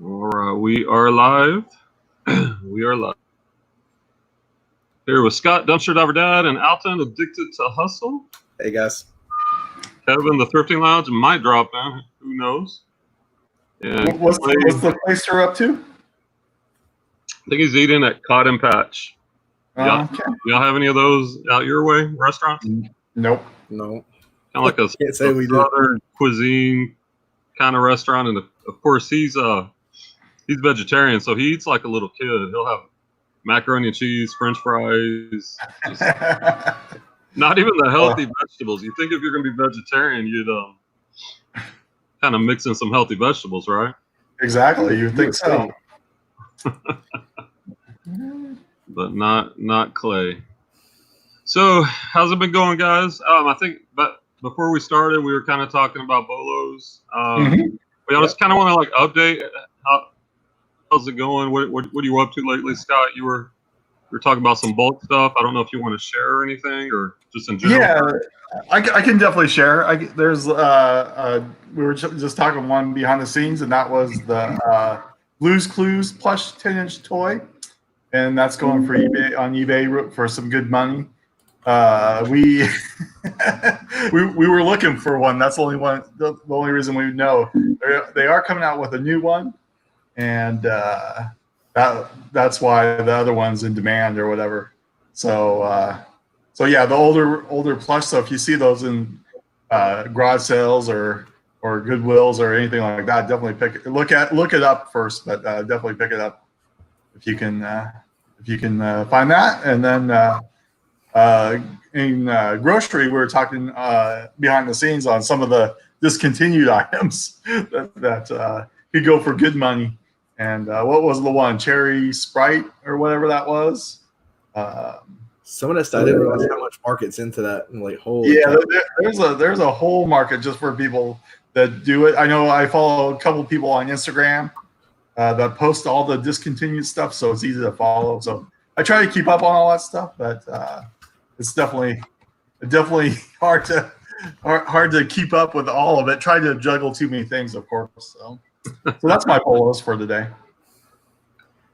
All right, we are live. We are live. Here with Scott, Dumpster Diver Dad, and Alton, Addicted to Hustle. Hey, guys. Kevin, the Thrifting Lounge, might drop in. Who knows? And what's the place you're up to? I think he's eating at Cotton Patch. Okay. Y'all have any of those out your way, restaurants? Nope. No. Kind of like a southern cuisine kind of restaurant. And of course, he's vegetarian, so he eats like a little kid. He'll have macaroni and cheese, French fries, not even the healthy vegetables. You think if you're going to be vegetarian, you'd kind of mix in some healthy vegetables, right? Exactly. You think so. But not Clay. So how's it been going, guys? I think, but before we started, we were kind of talking about bolos. We just kind of want to like update how's it going? What are you up to lately, Scott? You were talking about some bulk stuff. I don't know if you want to share anything or just in general. Yeah, I can definitely share. There's we were just talking one behind the scenes, and that was the Blue's Clues plush 10-inch toy, and that's going for eBay for some good money. We we were looking for one. That's the only one. The only reason we know they are coming out with a new one, and that's why the other one's in demand or whatever. So yeah, the older plush stuff. If you see those in garage sales or Goodwills or anything like that, definitely look it up first, but definitely pick it up if you can find that. And then in grocery, we were talking behind the scenes on some of the discontinued items that could go for good money. And what was the one? Cherry Sprite or whatever that was. Some of that stuff, I didn't realize how much market's into that. And like, holy there's a whole market just for people that do it. I know I follow a couple people on Instagram that post all the discontinued stuff, so it's easy to follow. So I try to keep up on all that stuff, but it's definitely hard to keep up with all of it. Try to juggle too many things, of course. So that's my polos for today.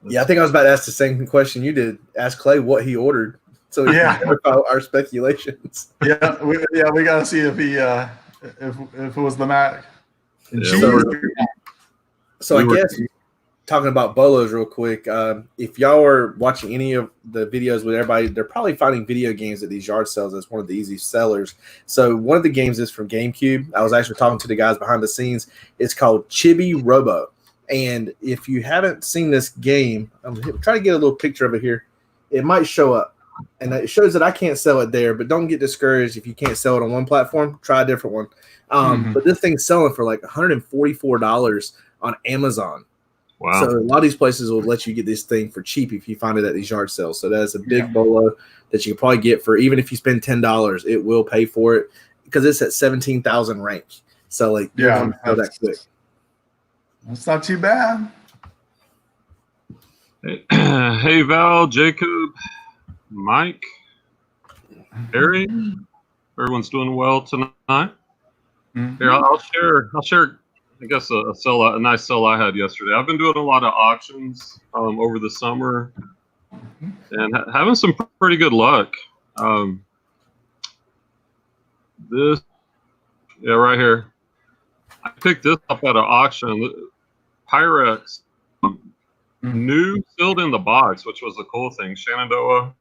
Yeah, I think I was about to ask the same question you did. Ask Clay what he ordered, so we can verify our speculations. We got to see if he if it was the Mac. So I guess talking about bolos real quick, if y'all are watching any of the videos with everybody, they're probably finding video games at these yard sales as one of the easy sellers. So one of the games is from GameCube. I was actually talking to the guys behind the scenes. It's called Chibi Robo. And if you haven't seen this game, I'm trying to get a little picture of it here. It might show up. And it shows that I can't sell it there, but don't get discouraged if you can't sell it on one platform. Try a different one. But this thing's selling for like $144 on Amazon. Wow. So a lot of these places will let you get this thing for cheap if you find it at these yard sales. So that's a big bolo that you can probably get for, even if you spend $10, it will pay for it because it's at 17,000 rank. So like, you're going to sell that quick. That's not too bad. Hey Val, Jacob, Mike, Harry, everyone's doing well tonight. Here, I'll share. I guess a nice sell I had yesterday. I've been doing a lot of auctions over the summer and having some pretty good luck. Right here. I picked this up at an auction. Pyrex, new sealed in the box, which was the cool thing. Shenandoah.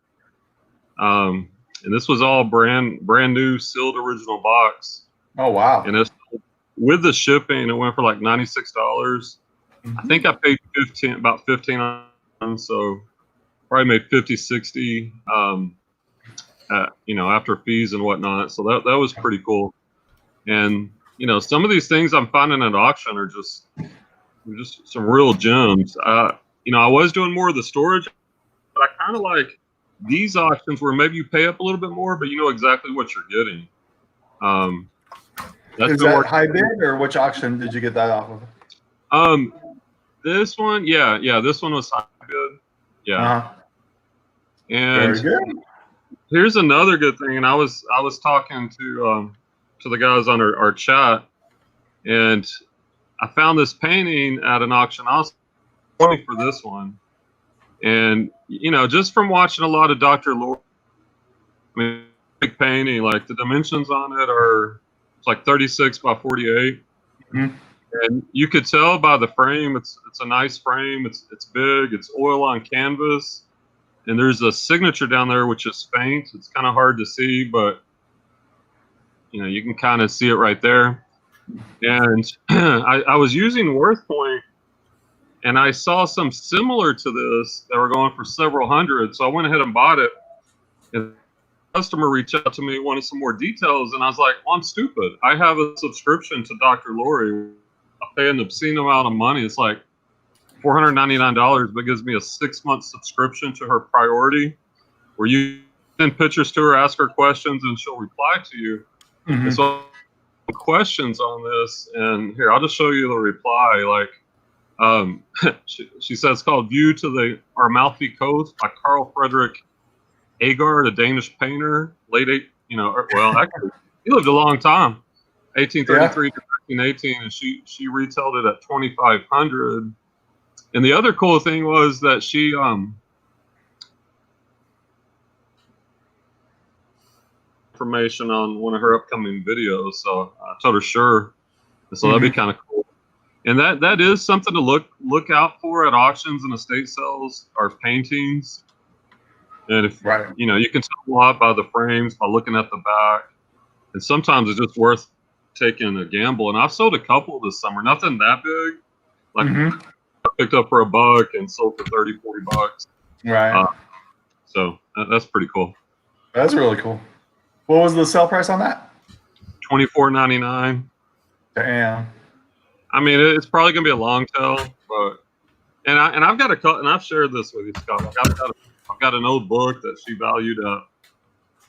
And this was all brand new sealed original box. Oh wow! And it's with the shipping, it went for like $96. I think I paid about 15 on, so probably made 50, 60, after fees and whatnot. So that was pretty cool. And some of these things I'm finding at auction are just some real gems. I was doing more of the storage, but I kind of like these auctions where maybe you pay up a little bit more, but you know exactly what you're getting. Is that high bid, or which auction did you get that off of? This one, this one was high bid. Yeah. And very good. Here's another good thing, and I was talking to the guys on our chat, and I found this painting at an auction house for this one. And, just from watching a lot of Dr. Lori, I mean, big painting, like the dimensions on it it's like 36 by 48. Mm-hmm. And you could tell by the frame, it's a nice frame. It's big. It's oil on canvas. And there's a signature down there, which is faint. It's kind of hard to see, but, you can kind of see it right there. And I was using WorthPoint, and I saw some similar to this that were going for several hundred. So I went ahead and bought it. And the customer reached out to me, wanted some more details. And I was like, well, I'm stupid. I have a subscription to Dr. Lori. I pay an obscene amount of money. It's like $499, but it gives me a 6-month subscription to her Priority, where you send pictures to her, ask her questions, and she'll reply to you. Mm-hmm. And so questions on this, and here, I'll just show you the reply. Like, she says it's called View to the Amalfi Coast by Frederic Aagaard, a Danish painter, actually, he lived a long time, 1833 to 1918, and she retailed it at $2,500. And the other cool thing was that she information on one of her upcoming videos, so I told her sure. So that'd be kind of cool. And that is something to look out for at auctions and estate sales, are paintings. And if you can tell a lot by the frames, by looking at the back. And sometimes it's just worth taking a gamble. And I've sold a couple this summer, nothing that big. Like I picked up for $1 and sold for $30-$40. Right. So that's pretty cool. That's really cool. What was the sale price on that? $24.99. Damn. I mean, it's probably gonna be a long tail, but I've got and I've shared this with you, Scott. Like I've got an old book that she valued at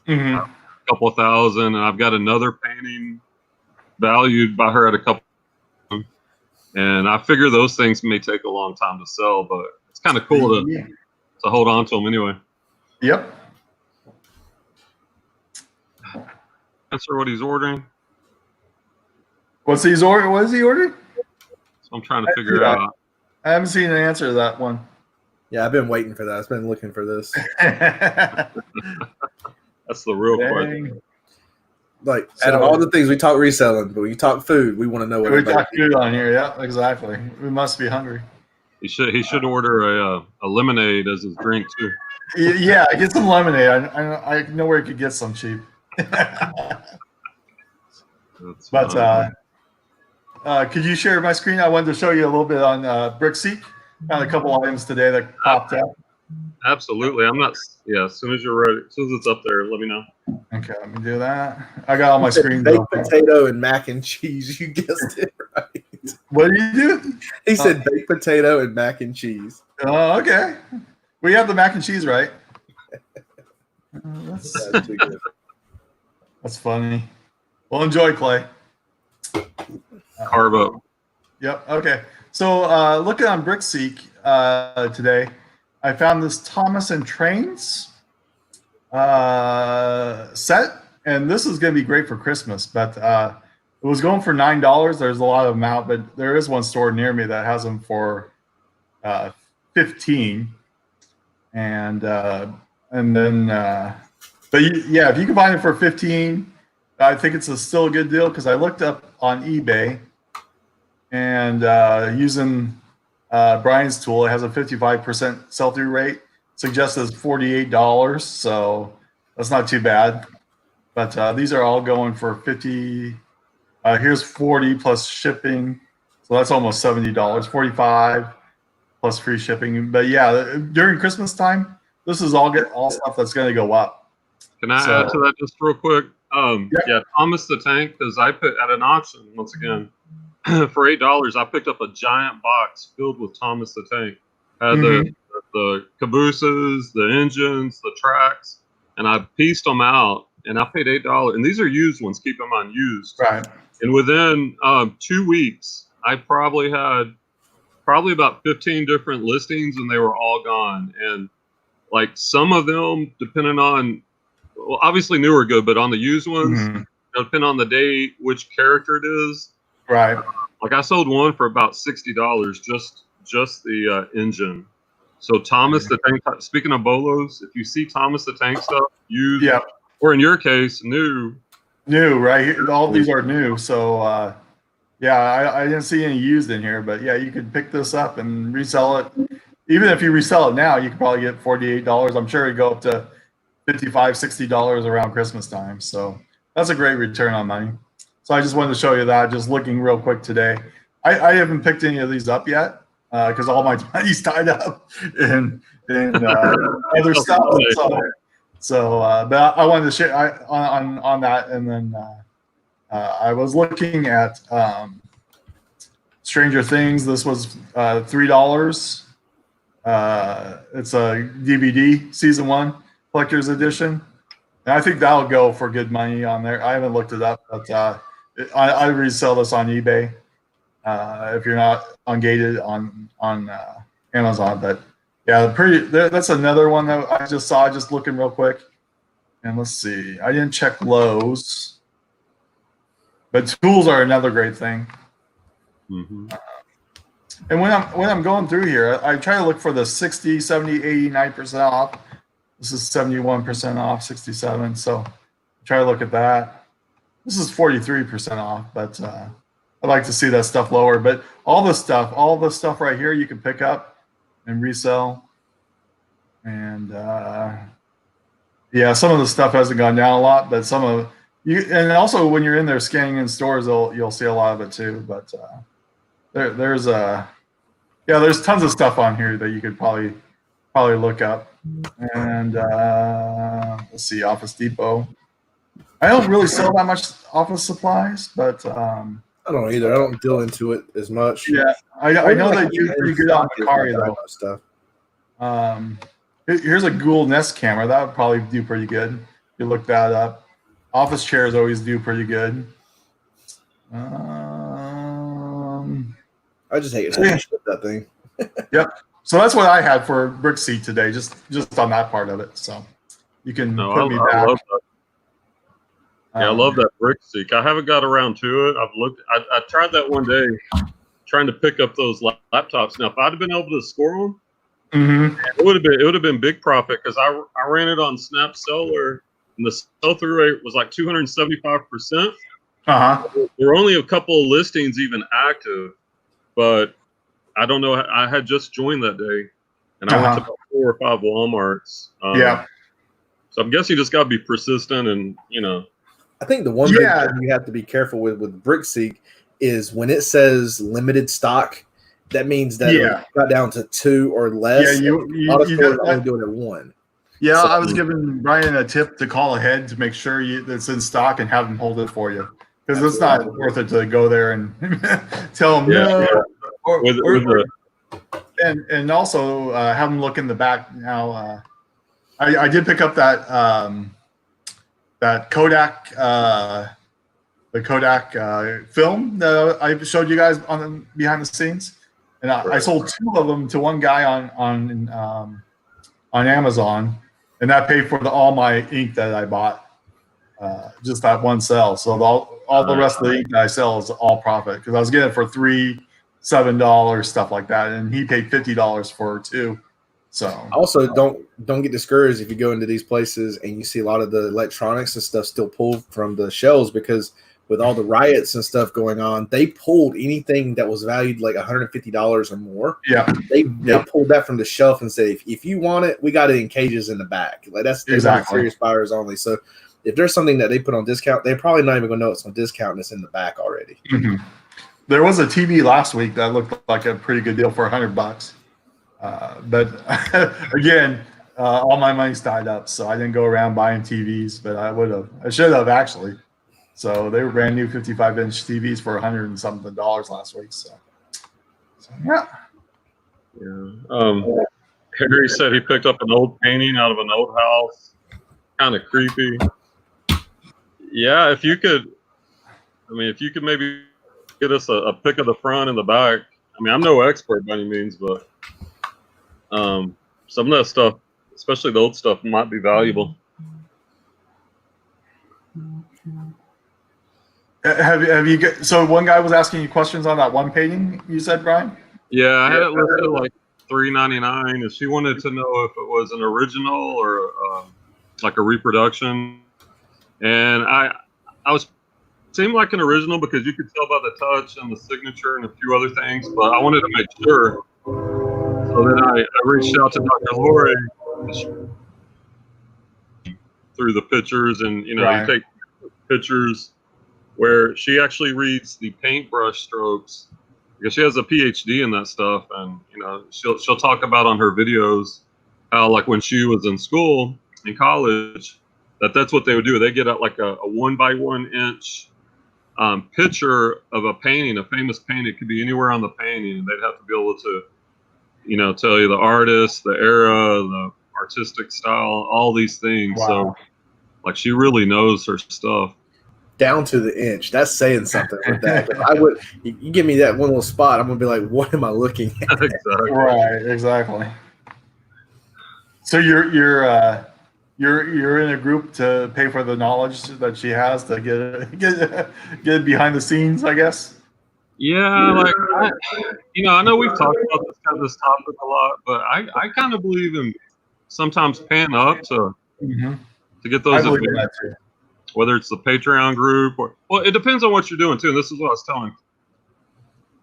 a couple of thousand, and I've got another painting valued by her at a couple. And I figure those things may take a long time to sell, but it's kind of cool to hold on to them anyway. Yep. Answer what he's ordering. What is he ordering? So I'm trying to figure out. I haven't seen an answer to that one. Yeah, I've been waiting for that. I've been looking for this. That's the real question. Like, out of all the things we talk reselling, but when you talk food, we want to know what we talk food on here. Yeah, exactly. We must be hungry. He should order a lemonade as his drink too. Yeah, get some lemonade. I know where you could get some cheap. But could you share my screen? I wanted to show you a little bit on BrickSeek. Found a couple items today that popped up. Absolutely. I'm not. Yeah, as soon as you're ready, as soon as it's up there, let me know. Okay, let me do that. I got all my screens baked potato and mac and cheese. You guessed it right. What did you do? He said baked potato and mac and cheese. Oh, okay. We have the mac and cheese, right? That's funny. Well, enjoy, Clay. Carve up. Yep. Okay. So looking on BrickSeek today, I found this Thomas and Trains set, and this is going to be great for Christmas. But it was going for $9. There's a lot of them out, but there is one store near me that has them for $15. And then, but yeah, if you can find it for $15, I think it's still a good deal, because I looked up on eBay, and using Brian's tool, it has a 55% sell-through rate. Suggests it's $48, so that's not too bad. But these are all going for $50. Here's $40 plus shipping, so that's almost $70. $45 plus free shipping. But yeah, during Christmas time, this is all stuff that's going to go up. Can I add to that just real quick? Yeah, Thomas the Tank, because I put at an auction once again for $8. I picked up a giant box filled with Thomas the Tank. Had the cabooses, the engines, the tracks, and I pieced them out, and I paid $8. And these are used ones. Keep in mind, used. Right. And within 2 weeks, I probably had about 15 different listings, and they were all gone. And like some of them, depending on, well, obviously new are good, but on the used ones, depending on the date, which character it is. Right. Like I sold one for about $60, just the engine. So Thomas the Tank. Speaking of bolos, if you see Thomas the Tank stuff used, or in your case, new, right? All these are new. So yeah, I didn't see any used in here, but yeah, you could pick this up and resell it. Even if you resell it now, you could probably get $48. I'm sure it'd go up to $55, $60 around Christmas time. So that's a great return on money. So I just wanted to show you that, just looking real quick today. I haven't picked any of these up yet because all my money's tied up in other stuff. But I wanted to share on that. And then I was looking at Stranger Things. This was $3. It's a DVD, season 1, collector's edition. And I think that'll go for good money on there. I haven't looked it up, but I resell this on eBay if you're not ungated on Amazon. But yeah, that's another one that I just saw, just looking real quick. And let's see, I didn't check Lowe's, but tools are another great thing. Mm-hmm. And when I'm going through here, I try to look for the 60, 70, 89% off. This is 71% off, 67. So try to look at that. This is 43% off, but I'd like to see that stuff lower. But all this stuff right here, you can pick up and resell. And yeah, some of the stuff hasn't gone down a lot, but some of you, and also when you're in there scanning in stores, you'll see a lot of it too. But there's tons of stuff on here that you could probably look up. And let's see, Office Depot. I don't really sell that much office supplies, but I don't either. I don't deal into it as much. Yeah, I know they do pretty good on Mercari though. Stuff. Here's a Google Nest camera. That would probably do pretty good. You look that up. Office chairs always do pretty good. I just hate that thing. Yep. So that's what I had for brick seat today, just on that part of it. So you can put me back. Love that. Yeah, I love that brick seat. I haven't got around to it. I tried that one day, trying to pick up those laptops. Now, if I'd have been able to score them, it would have been big profit because I ran it on Snap Seller and the sell-through rate was like 275%. There were only a couple of listings even active, but I don't know. I had just joined that day, and I went to about 4 or 5 Walmarts. So I'm guessing you just got to be persistent, and I think the one thing you have to be careful with BrickSeek is when it says limited stock, that means that it got down to 2 or less. Yeah, a lot of stores are only doing it 1. Yeah, so, I was giving Brian a tip to call ahead to make sure it's in stock and have them hold it for you, because it's not worth it to go there and tell them no. And also have them look in the back. Now, I did pick up that that Kodak film that I showed you guys on behind the scenes, and I sold 2 of them to one guy on Amazon, and that paid for all my ink that I bought. Just that one sell. So all the rest of the ink that I sell is all profit, because I was getting it for $3, $7, stuff like that, and he paid $50 for 2. So also don't get discouraged if you go into these places and you see a lot of the electronics and stuff still pulled from the shelves, because with all the riots and stuff going on, they pulled anything that was valued like $150 or more. Yeah, they pulled that from the shelf and said, if you want it, we got it in cages in the back. Like that's exactly serious buyers only. So if there's something that they put on discount, they're probably not even gonna know it's on discount and it's in the back already. There was a TV last week that looked like a pretty good deal for $100. But again, all my money's tied up, so I didn't go around buying TVs, but I should have actually. So they were brand new 55-inch TVs for $100 and something last week. So yeah. Harry said he picked up an old painting out of an old house. Kind of creepy. Yeah, if you could maybe get us a pic of the front and the back. I mean, I'm no expert by any means, but some of that stuff, especially the old stuff, might be valuable. Have you get, so one guy was asking you questions on that one painting you said, Brian? Yeah, I had it listed like $3.99, and she wanted to know if it was an original or like a reproduction. And I was seemed like an original because you could tell by the touch and the signature and a few other things, but I wanted to make sure. So then I reached out to Dr. Lori through the pictures, and you take pictures where she actually reads the paintbrush strokes because she has a PhD in that stuff, and she'll talk about on her videos how, like, when she was in school in college, that's what they would do. They get out like a 1 by 1 inch picture of a painting, a famous painting. It could be anywhere on the painting, and they'd have to be able to tell you the artist, the era, the artistic style, all these things. Wow. So like, she really knows her stuff down to the inch. That's saying something with that. You give me that one little spot, I'm gonna be like, what am I looking at? Exactly. Right, exactly. So you're in a group to pay for the knowledge that she has to get behind the scenes, I guess. Yeah, like I know we've talked about this topic a lot, but I kind of believe in sometimes paying up to get those. I believe in that too. Whether it's the Patreon group or, well, it depends on what you're doing too. And this is what I was telling.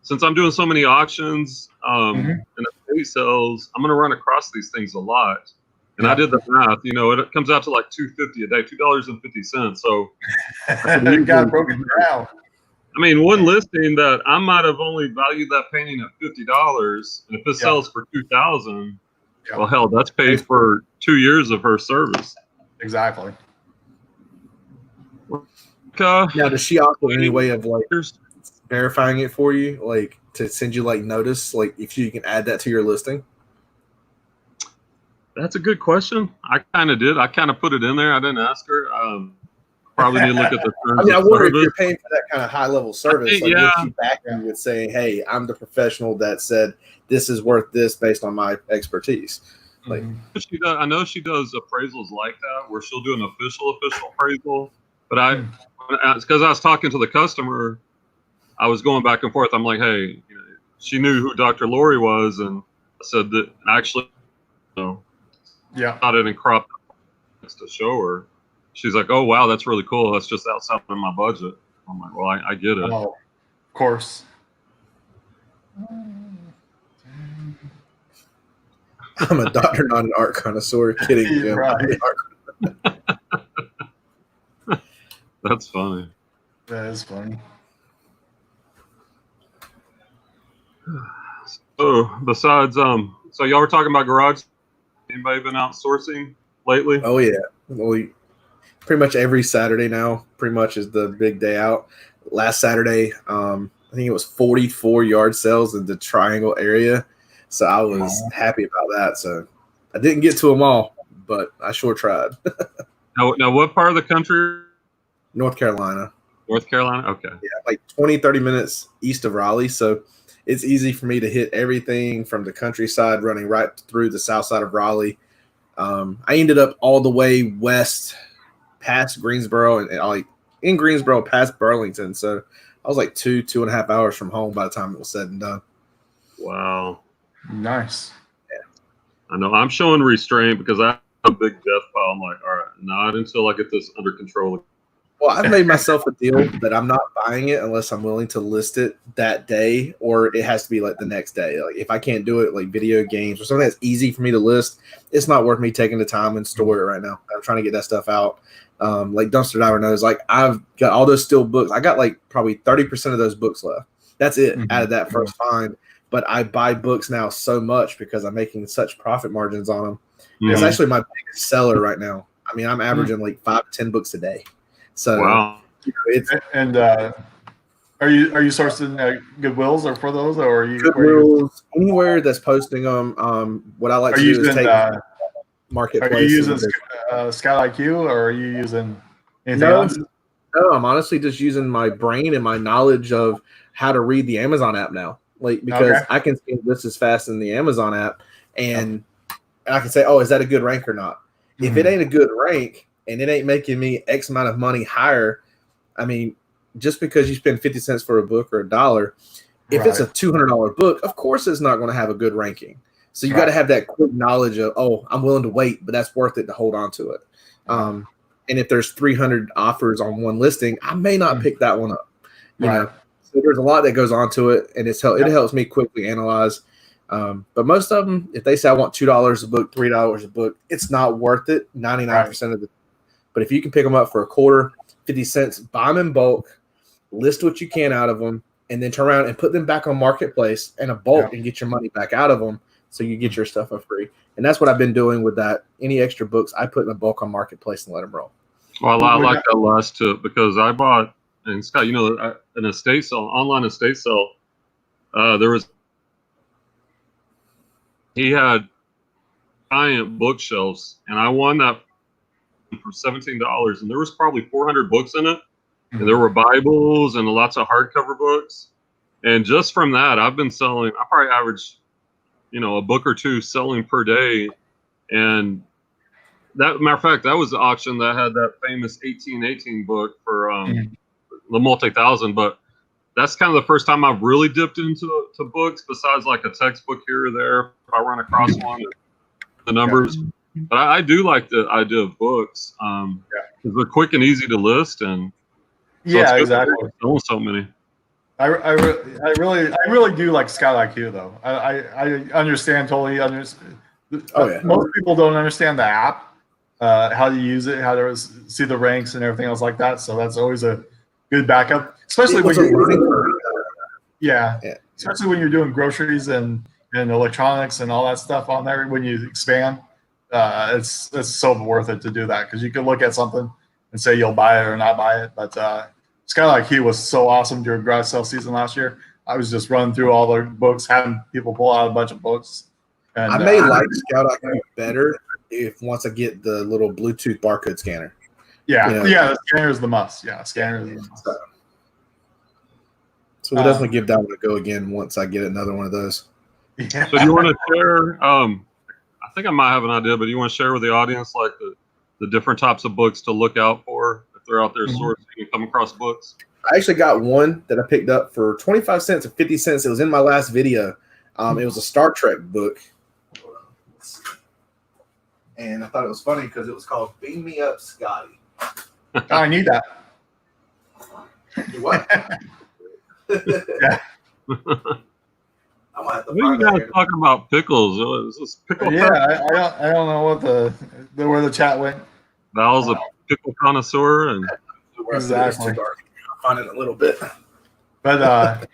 Since I'm doing so many auctions and estate sales, I'm going to run across these things a lot. And I did the math. It comes out to like $2.50 a day, $2.50. So it got broken down. I mean, one listing that I might have only valued that painting at $50, and if it sells for $2,000, well, hell, that's paid for 2 years of her service. Exactly. Now, does she offer any way of like verifying it for you, like to send you like notice, like if you can add that to your listing? That's a good question. I kind of did. I kind of put it in there. I didn't ask her. Probably need to look at the terms. I wonder if you're paying for that kind of high level service. Think, like, would she back you with saying, "Hey, I'm the professional that said this is worth this based on my expertise"? Like, I know she does appraisals like that, where she'll do an official appraisal. But because I was talking to the customer, I was going back and forth. I'm like, hey, she knew who Dr. Lori was, and I said that actually, I didn't crop to show her. She's like, oh wow, that's really cool. That's just outside of my budget. I'm like, well, I get it. Oh, of course. I'm a doctor, not an art connoisseur. Kidding, Jim. Right. That's funny. That is funny. So besides, so y'all were talking about garage. Anybody been outsourcing lately? Oh yeah, well, pretty much every Saturday now. Pretty much is the big day out. Last Saturday, I think it was 44 yard sales in the Triangle area. So I was happy about that. So I didn't get to them all, but I sure tried. Now, what part of the country? North Carolina. North Carolina? Okay. Yeah, like 20, 30 minutes east of Raleigh. So it's easy for me to hit everything from the countryside running right through the south side of Raleigh. I ended up all the way west past Greensboro and like in Greensboro past Burlington. So I was like 2.5 hours from home by the time it was said and done. Wow. Nice. Yeah. I know. I'm showing restraint because I have a big death pile. I'm like, all right, not until I get this under control. Well, I've made myself a deal that I'm not buying it unless I'm willing to list it that day, or it has to be like the next day. Like if I can't do it, like video games or something that's easy for me to list, it's not worth me taking the time and store it right now. I'm trying to get that stuff out. Like Dumpster Diver knows, like I've got all those still books. I got like probably 30% of those books left. That's it out of that first find. But I buy books now so much because I'm making such profit margins on them. It's actually my biggest seller right now. I mean, I'm averaging like 5 to 10 books a day. So wow. It's are you sourcing Goodwills or for those, or are you Goodwills anywhere that's posting them? What I like to do is take marketplace. Are you using Scout IQ or are you using anything else? No, I'm honestly just using my brain and my knowledge of how to read the Amazon app now. Like because I can see this as fast in the Amazon app, and I can say, oh, is that a good rank or not? If it ain't a good rank and it ain't making me X amount of money higher, I mean, just because you spend 50 cents for a book or $1, if it's a $200 book, of course it's not going to have a good ranking. So you got to have that quick knowledge of, oh, I'm willing to wait, but that's worth it to hold on to it. And if there's 300 offers on one listing, I may not pick that one up. You know, so there's a lot that goes on to it, and it helps me quickly analyze. But most of them, if they say I want $2 a book, $3 a book, it's not worth it 99% of the. But if you can pick them up for a quarter, 50 cents, buy them in bulk, list what you can out of them, and then turn around and put them back on Marketplace in a bulk and get your money back out of them, so you get your stuff for free. And that's what I've been doing with that. Any extra books, I put in a bulk on Marketplace and let them roll. Well, I like that last tip because I bought, and Scott, you know, an estate sale, online estate sale. He had giant bookshelves, and I won that for $17, and there was probably 400 books in it, and there were Bibles and lots of hardcover books. And just from that, I've been selling. I probably average, you know, a book or two selling per day. And that, matter of fact, that was the auction that had that famous 1818 book for the multi-thousand. But that's kind of the first time I've really dipped into books, besides like a textbook here or there. If I run across one, the numbers. But I do like the idea of books because they're quick and easy to list, and so exactly. Selling so many. I really do like Scout IQ though. I totally understand. Most people don't understand the app, how to use it, how to see the ranks and everything else like that. So that's always a good backup, especially when especially when you're doing groceries and electronics and all that stuff on there. When you expand, it's so worth it to do that, because you can look at something and say you'll buy it or not buy it. But Scout IQ was so awesome during garage sale season last year. I was just running through all the books, having people pull out a bunch of books. And, I may like Scout IQ better if once I get the little Bluetooth barcode scanner. The scanner is the must. Yeah, scanner is the must. So we'll definitely give that one a go again once I get another one of those. Yeah. So do you want to share? I think I might have an idea, but do you want to share with the audience like the different types of books to look out for if they're out there sourcing and come across books? I actually got one that I picked up for 25 cents or 50 cents. It was in my last video. It was a Star Trek book. And I thought it was funny because it was called Beam Me Up, Scotty. I need that. You what? Yeah. I might have to What are you guys talking about? Pickles? Is this pickle? Yeah, I don't know what where the chat went. Val's a pickle connoisseur, and exactly. I'll find it in a little bit. But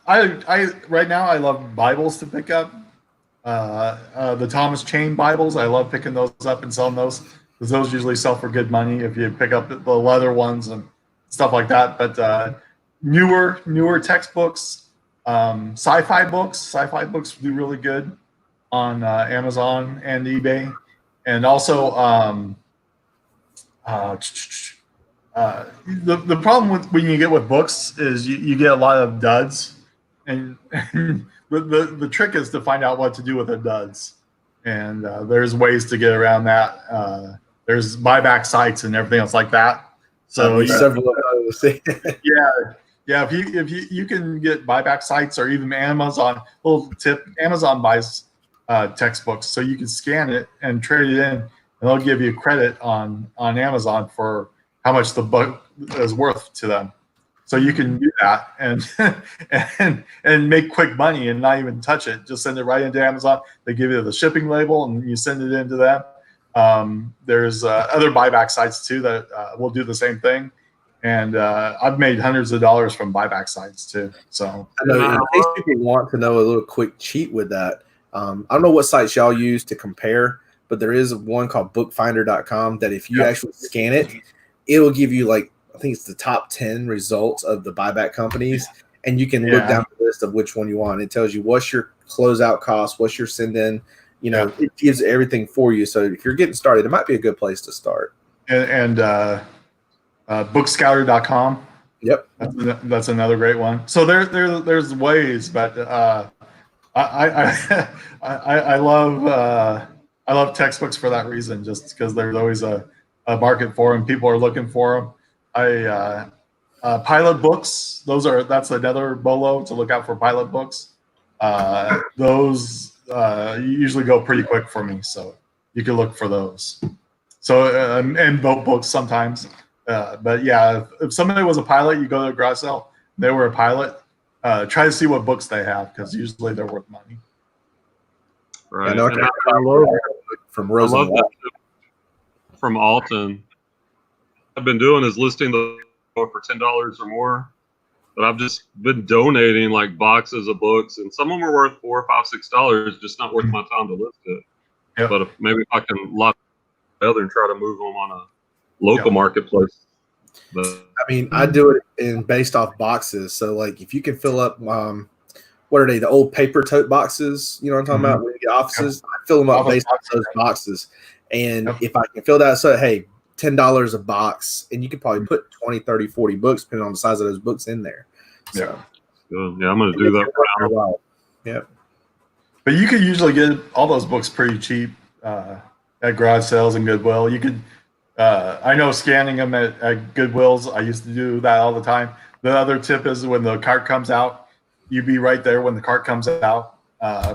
I right now I love Bibles to pick up. The Thomas Chain Bibles, I love picking those up and selling those, because those usually sell for good money if you pick up the leather ones and stuff like that. But newer textbooks, sci-fi books do really good on Amazon and eBay. And also the problem with when you get with books is you get a lot of duds, and the trick is to find out what to do with the duds. And there's ways to get around that. There's buyback sites and everything else like that. So several of those. if you can get buyback sites, or even Amazon. Little tip: Amazon buys textbooks, so you can scan it and trade it in, and they'll give you credit on Amazon for how much the book is worth to them. So you can do that and make quick money and not even touch it. Just send it right into Amazon. They give you the shipping label and you send it into them. There's other buyback sites too that will do the same thing. And I've made hundreds of dollars from buyback sites too. So I know, in case people want to know a little quick cheat with that, I don't know what sites y'all use to compare, but there is one called bookfinder.com that if you actually scan it, it'll give you like, I think it's the top 10 results of the buyback companies, and you can look down the list of which one you want. It tells you what's your closeout cost, what's your send in. You know, it gives everything for you. So if you're getting started, it might be a good place to start. And bookscouter.com. Yep, that's another great one. So there's ways, but I love textbooks for that reason, just because there's always a market for them. People are looking for them. Pilot books. That's another bolo to look out for. Pilot books. Those usually go pretty quick for me, so you can look for those. So and boat books sometimes. But yeah, if somebody was a pilot, you go to a garage sale, they were a pilot. Try to see what books they have because usually they're worth money. Right. Yeah, And I love that tip from Alton. I've been doing is listing the book for $10 or more, but I've just been donating like boxes of books, and some of them are worth $4, $5, $6, just not worth my time to list it. Yep. But maybe if I can lock together and try to move them on a local marketplace. But, I mean, I do it based off boxes. So like, if you can fill up, what are they? The old paper tote boxes. You know what I'm talking about? When you get offices, I fill them up based on those boxes. And if I can fill that, so hey, $10 a box, and you could probably put 20, 30, 40 books, depending on the size of those books in there. So, yeah, I'm going to do that for now. Yeah. But you could usually get all those books pretty cheap at garage sales and Goodwill. You could, I know scanning them at Goodwills, I used to do that all the time. The other tip is when the cart comes out, you be right there when the cart comes out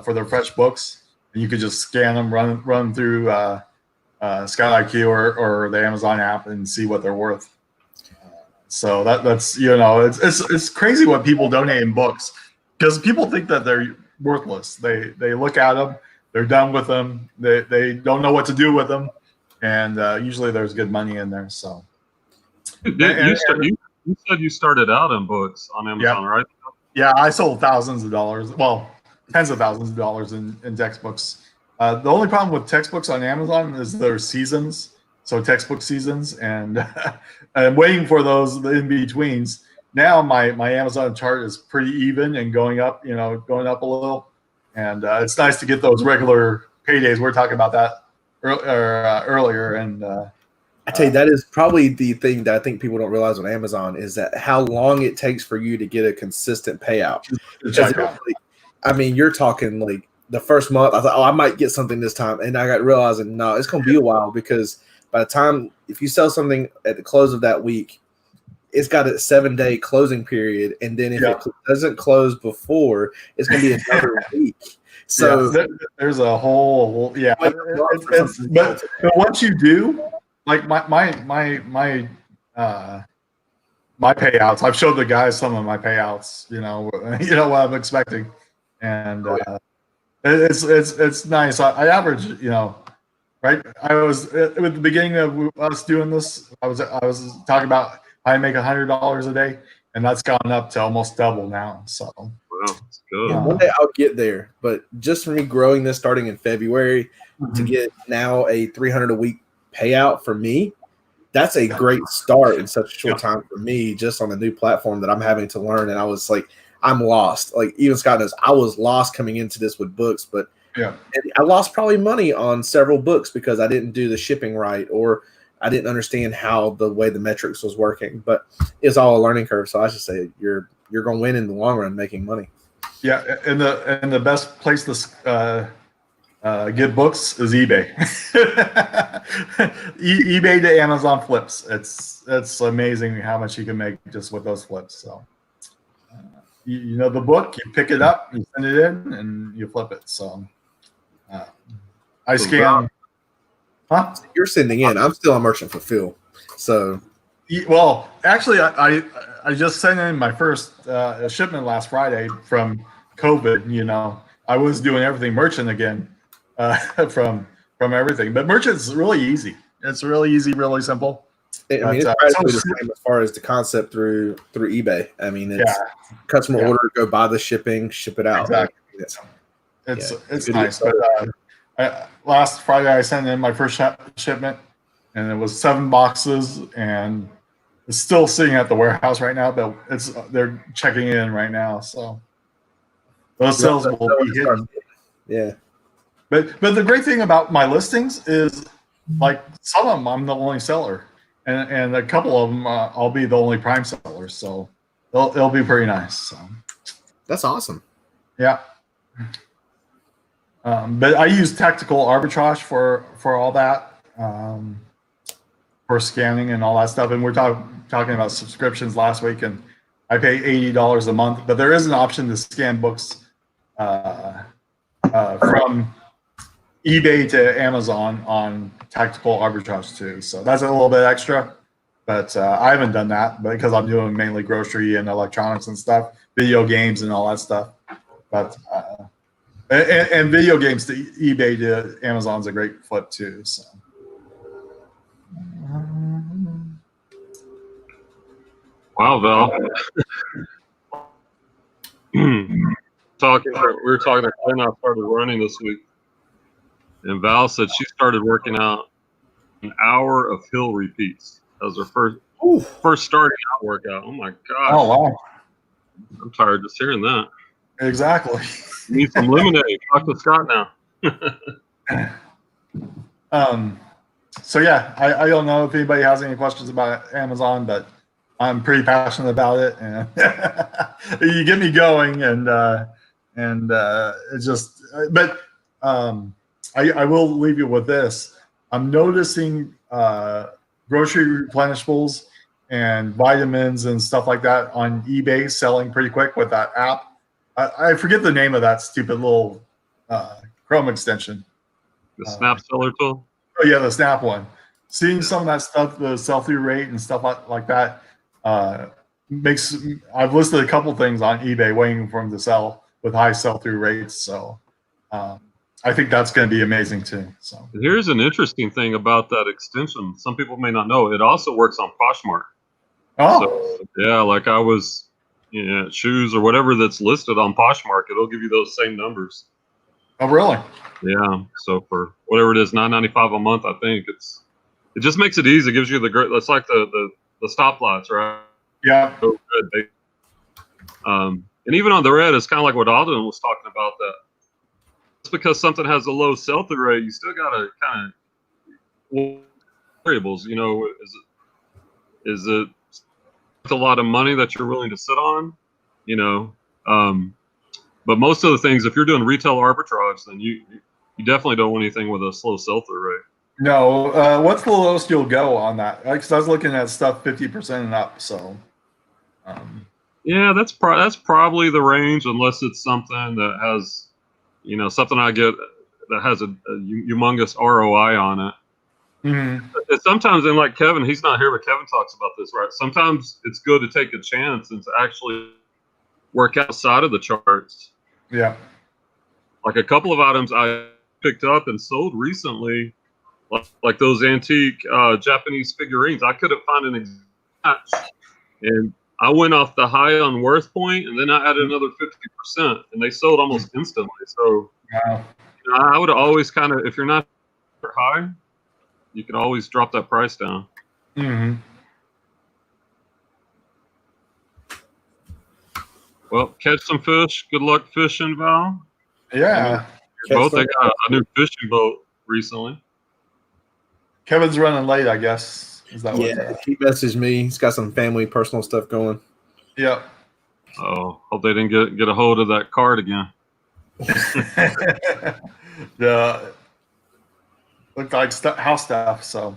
for the fresh books, and you could just scan them, run through Scout IQ or the Amazon app and see what they're worth. So that's it's crazy what people donate in books because people think that they're worthless. They look at them, they're done with them, they don't know what to do with them, and usually there's good money in there. So you said you started out in books on Amazon, right? Yeah, I sold thousands of dollars, well, tens of thousands of dollars in textbooks. The only problem with textbooks on Amazon is there's seasons, so textbook seasons, and I'm waiting for those in betweens. Now my Amazon chart is pretty even and going up a little, and it's nice to get those regular paydays. We're talking about that earlier, and I tell you, that is probably the thing that I think people don't realize on Amazon is that how long it takes for you to get a consistent payout. I mean, you're talking like the first month, I thought, I might get something this time. And I got realizing, no, it's going to be a while because by the time, if you sell something at the close of that week, it's got a 7-day closing period. And then if it doesn't close before, it's going to be another week. So there's a whole, but once you do, like my payouts, I've showed the guys some of my payouts, you know what I'm expecting. And it's nice. I average, right? I was at the beginning of us doing this. I was talking about I make $100 a day, and that's gone up to almost double now. So that's good. Yeah, one day I'll get there, but just for me growing this starting in February to get now a $300 a week payout for me, that's a great start in such a short time for me, just on a new platform that I'm having to learn. And I was like, I'm lost. Like even Scott knows, I was lost coming into this with books, but I lost probably money on several books because I didn't do the shipping right, or I didn't understand how the way the metrics was working. But it's all a learning curve. So I should say you're going to win in the long run making money. Yeah, and the best place to get books is eBay. eBay to Amazon flips. It's amazing how much you can make just with those flips. So. You know the book, you pick it up, you send it in, and you flip it. So I scan. Huh? You're sending in. I'm still a merchant fulfill. So, well, actually, I just sent in my first shipment last Friday from COVID. I was doing everything merchant again from everything, but merchant's really easy. It's really easy, really simple. I mean, it's practically the same as far as the concept through eBay. I mean, it's customer order, go buy the shipping, ship it out. Exactly. It's nice. But last Friday, I sent in my first shipment, and it was 7 boxes, and it's still sitting at the warehouse right now. But they're checking in right now, so those sales will be hitting. Yeah. But the great thing about my listings is, like, some of them I'm the only seller. And a couple of them, I'll be the only prime seller, so it'll be pretty nice. So that's awesome. Yeah. But I use tactical arbitrage for all that, for for scanning and all that stuff. And we're talking about subscriptions last week, and I pay $80 a month, but there is an option to scan books from eBay to Amazon on tactical arbitrage too. So that's a little bit extra, but I haven't done that because I'm doing mainly grocery and electronics and stuff, video games and all that stuff. But and video games to eBay to Amazon's a great flip too. So. Wow, Val. We were talking to Glenn. I started running this week, and Val said she started working out an hour of hill repeats. That was her first starting out workout. Oh my gosh! Oh wow! I'm tired just hearing that. Exactly. You need some lemonade. Talk to Scott now. So yeah, I don't know if anybody has any questions about Amazon, but I'm pretty passionate about it, and you get me going, and it's just. But I will leave you with this. I'm noticing grocery replenishables and vitamins and stuff like that on eBay selling pretty quick with that app. I forget the name of that stupid little Chrome extension. The Snap Seller tool. Oh yeah, the Snap one. Seeing some of that stuff, the sell-through rate and stuff like that, makes. I've listed a couple things on eBay waiting for them to sell with high sell-through rates. So I think that's going to be amazing too. So here's an interesting thing about that extension. Some people may not know. It also works on Poshmark. Oh, so, yeah, like I was, shoes or whatever that's listed on Poshmark, it'll give you those same numbers. Oh, really? Yeah. So for whatever it is, $9.95 a month, I think it just makes it easy. It gives you it's like the stoplights, right? Yeah. So good. And even on the red, it's kind of like what Alden was talking about. That just because something has a low sell-through rate, you still got to kind of variables. Is it a lot of money that you're willing to sit on? But most of the things, if you're doing retail arbitrage, then you definitely don't want anything with a slow sell-through rate. No. What's the lowest you'll go on that? Because I was looking at stuff 50% and up. So. Yeah, that's probably the range, unless it's something that has, something I get that has a humongous ROI on it. Mm-hmm. Sometimes, and like Kevin, he's not here, but Kevin talks about this, right? Sometimes it's good to take a chance and to actually work outside of the charts. Yeah. Like a couple of items I picked up and sold recently, like those antique Japanese figurines. I couldn't find an exact, and I went off the high on worth point, and then I added another 50%, and they sold almost instantly. So wow. I would always kind of, if you're not high, you can always drop that price down. Mm-hmm. Well, catch some fish. Good luck fishing, Val. Yeah. Both they got a new fishing boat recently. Kevin's running late, I guess. Is that what? Yeah, he messaged me. He's got some family, personal stuff going. Yep. Oh, hope they didn't get a hold of that card again. Looked like house stuff. So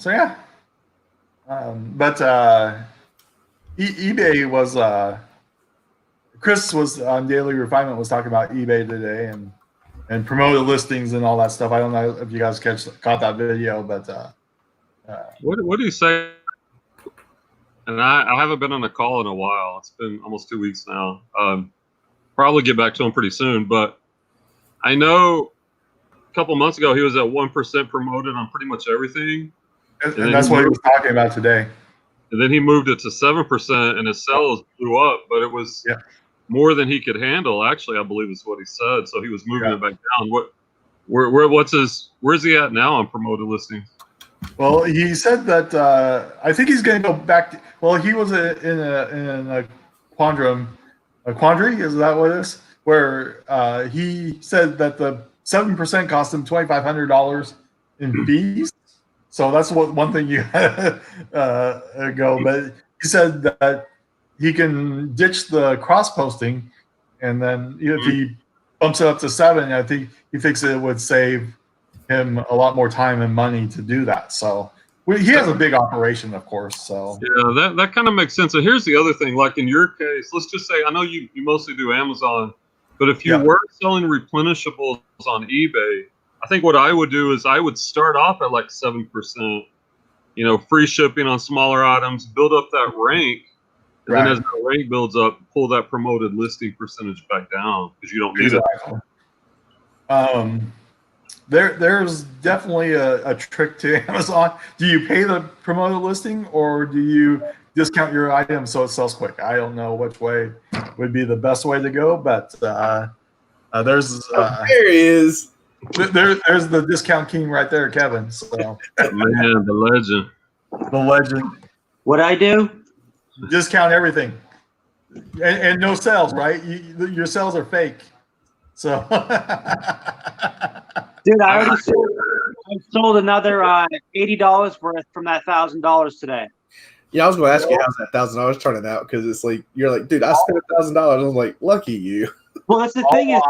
yeah. But eBay was. Chris was on Daily Refinement was talking about eBay today and promoted listings and all that stuff. I don't know if you guys caught that video, but what do you say? And I haven't been on a call in a while. It's been almost 2 weeks now. Probably get back to him pretty soon. But I know a couple months ago he was at 1% promoted on pretty much everything. And that's what he was talking about today. And then he moved it to 7%, and his sales blew up. But it was more than he could handle. Actually, I believe is what he said. So he was moving it back down. Where's he at now on promoted listings? Well, he said that I think he's going to go back. He was in a quandary. Is that what it is? Where he said that the 7% cost him $2,500 in fees. So that's one thing you go. But he said that he can ditch the cross posting, and then if he bumps it up to 7, I think he thinks it would save him a lot more time and money to do that. So Well, he has a big operation, of course. So yeah, that kind of makes sense. So here's the other thing. Like in your case, let's just say I know you mostly do Amazon, but if you were selling replenishables on eBay, I think what I would do is I would start off at like 7%, free shipping on smaller items, build up that rank, and then as the rank builds up, pull that promoted listing percentage back down because you don't need it. There's definitely a trick to Amazon. Do you pay the promoted listing or do you discount your item so it sells quick? I don't know which way would be the best way to go, but there's there he is. There's the discount king right there, Kevin. So man, the legend. What I do? Discount everything, and no sales, right? Your sales are fake. So, dude, I already sold another $80 worth from that $1,000 today. Yeah, I was going to ask you how's that $1,000 turning out because it's like you're like, dude, I spent $1,000. I was like, lucky you. Well, that's the thing is,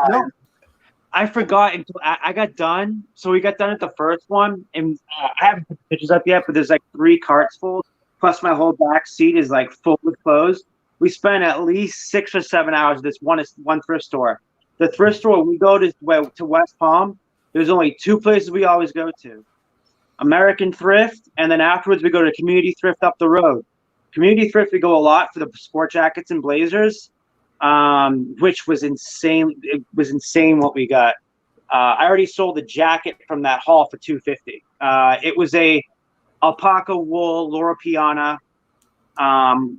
I forgot until I got done. So we got done at the first one, and I haven't put pictures up yet, but there's like 3 carts full. Plus, my whole back seat is like full with clothes. We spent at least 6 or 7 hours at this one thrift store. The thrift store we go to West Palm. There's only 2 places we always go to: American Thrift, and then afterwards we go to Community Thrift up the road. Community Thrift we go a lot for the sport jackets and blazers, which was insane. It was insane what we got. I already sold the jacket from that haul for $250. It was a alpaca wool Loro Piana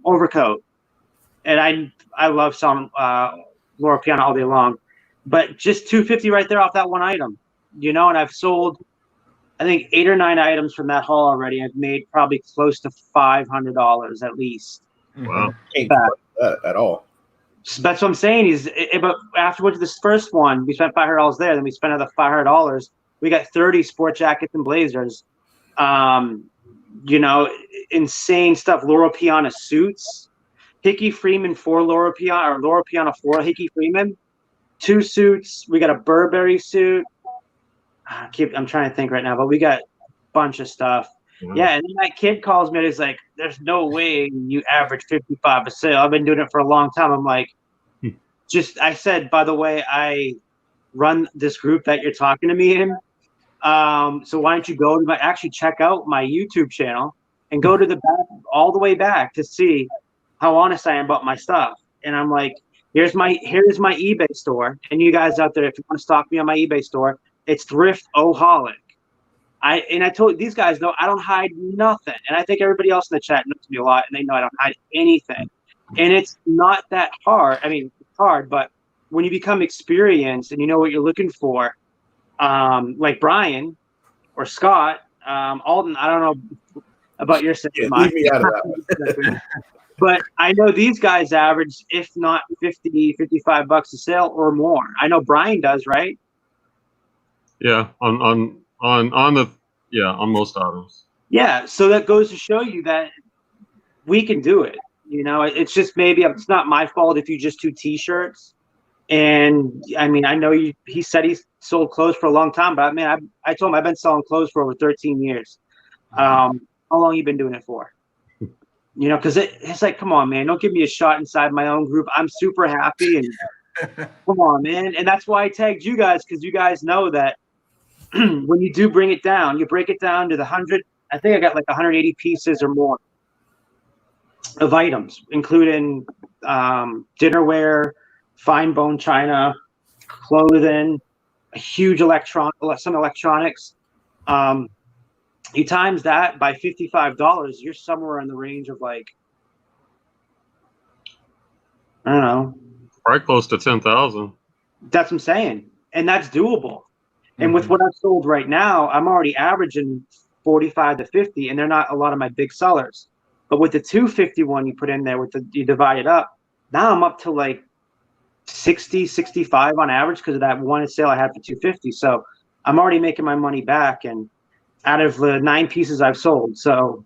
overcoat, and I love some Loro Piana all day long, but just $250 right there off that one item, and I've sold I think 8 or 9 items from that haul already. I've made probably close to $500 at least. Wow, ain't that at all. So that's what I'm saying. But afterwards, this first one, we spent $500 there. Then we spent another $500. We got 30 sport jackets and blazers. Insane stuff. Loro Piana suits. Hickey Freeman 4 Loro Piana, or Loro Piana 4 Hickey Freeman. 2 suits. We got a Burberry suit. I'm trying to think right now, but we got a bunch of stuff. Yeah, and then that kid calls me and he's like, there's no way you average 55 a sale. I've been doing it for a long time. I'm like, I said, by the way, I run this group that you're talking to me in. So why don't you go to actually check out my YouTube channel and go to the back, all the way back to see how honest I am about my stuff. And I'm like, here's my eBay store. And you guys out there, if you want to stalk me on my eBay store, it's Thrift-O-Holic. I told these guys, though, I don't hide nothing. And I think everybody else in the chat knows me a lot, and they know I don't hide anything. And it's not that hard. I mean, it's hard, but when you become experienced and you know what you're looking for, like Brian or Scott, Alden, I don't know about your sense of mind. Leave me out of that. But I know these guys average, if not 50, $55 a sale or more. I know Brian does, right? Yeah, on most items. Yeah, so that goes to show you that we can do it. It's just maybe it's not my fault if you just do T-shirts. And I mean, I know he said he sold clothes for a long time, but man, I told him I've been selling clothes for over 13 years. How long you been doing it for? Because it's like, come on, man, don't give me a shot inside my own group. I'm super happy, and come on, man. And that's why I tagged you guys, because you guys know that when you do bring it down, you break it down to the 100. I think I got like 180 pieces or more of items, including dinnerware, fine bone china, clothing, a huge some electronics. You times that by $55, you're somewhere in the range of like, I don't know, probably close to 10,000. That's what I'm saying, and that's doable. And with what I've sold right now, I'm already averaging 45 to 50, and they're not a lot of my big sellers. But with the 251 you put in there, you divide it up, now I'm up to like 60, 65 on average because of that one sale I had for 250. So I'm already making my money back, and out of the 9 pieces I've sold. So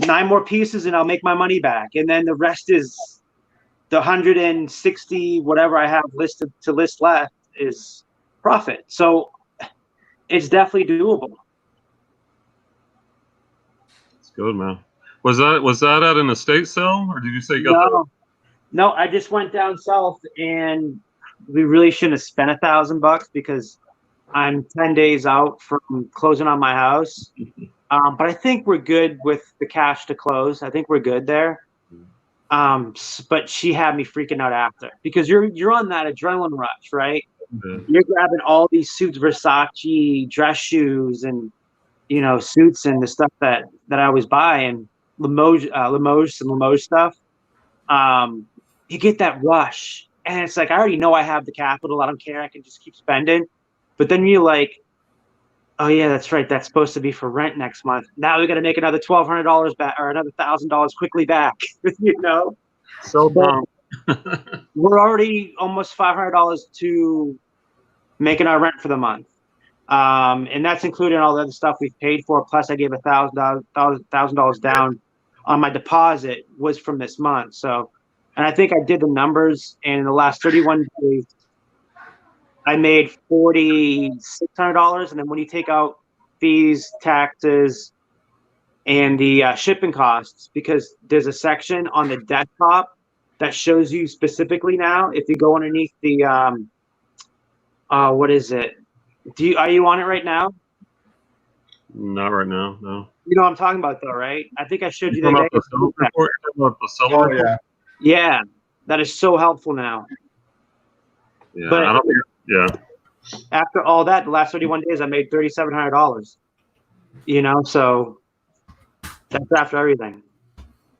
9 more pieces and I'll make my money back. And then the rest is the 160, whatever I have listed to list left is profit. So it's definitely doable. good, man. Was that at an estate sale, or did you say you got that? No, I just went down south, and we really shouldn't have spent $1,000 because I'm 10 days out from closing on my house. But I think we're good with the cash to close. I think we're good there. But she had me freaking out after, because you're on that adrenaline rush, right? Mm-hmm. You're grabbing all these suits, Versace dress shoes, and suits and the stuff that I always buy, and Limoges stuff. You get that rush, and it's like, I already know I have the capital. I don't care. I can just keep spending. But then you're like, oh yeah, that's right. That's supposed to be for rent next month. Now we got to make another $1,200 back, or another $1,000 quickly back. So dumb. We're already almost $500 to making our rent for the month, and that's including all the other stuff we've paid for. Plus, I gave $1,000 down on my deposit was from this month. So, and I think I did the numbers, and in the last 31 days, I made $4,600, and then when you take out fees, taxes, and the shipping costs, because there's a section on the desktop that shows you specifically now. If you go underneath the what is it? Are you on it right now? Not right now, no. You know what I'm talking about, though, right? I think I showed you that. Oh yeah. Yeah, that is so helpful now. Yeah, but I don't think. Yeah. After all that, the last 31 days, I made $3,700. So that's after everything,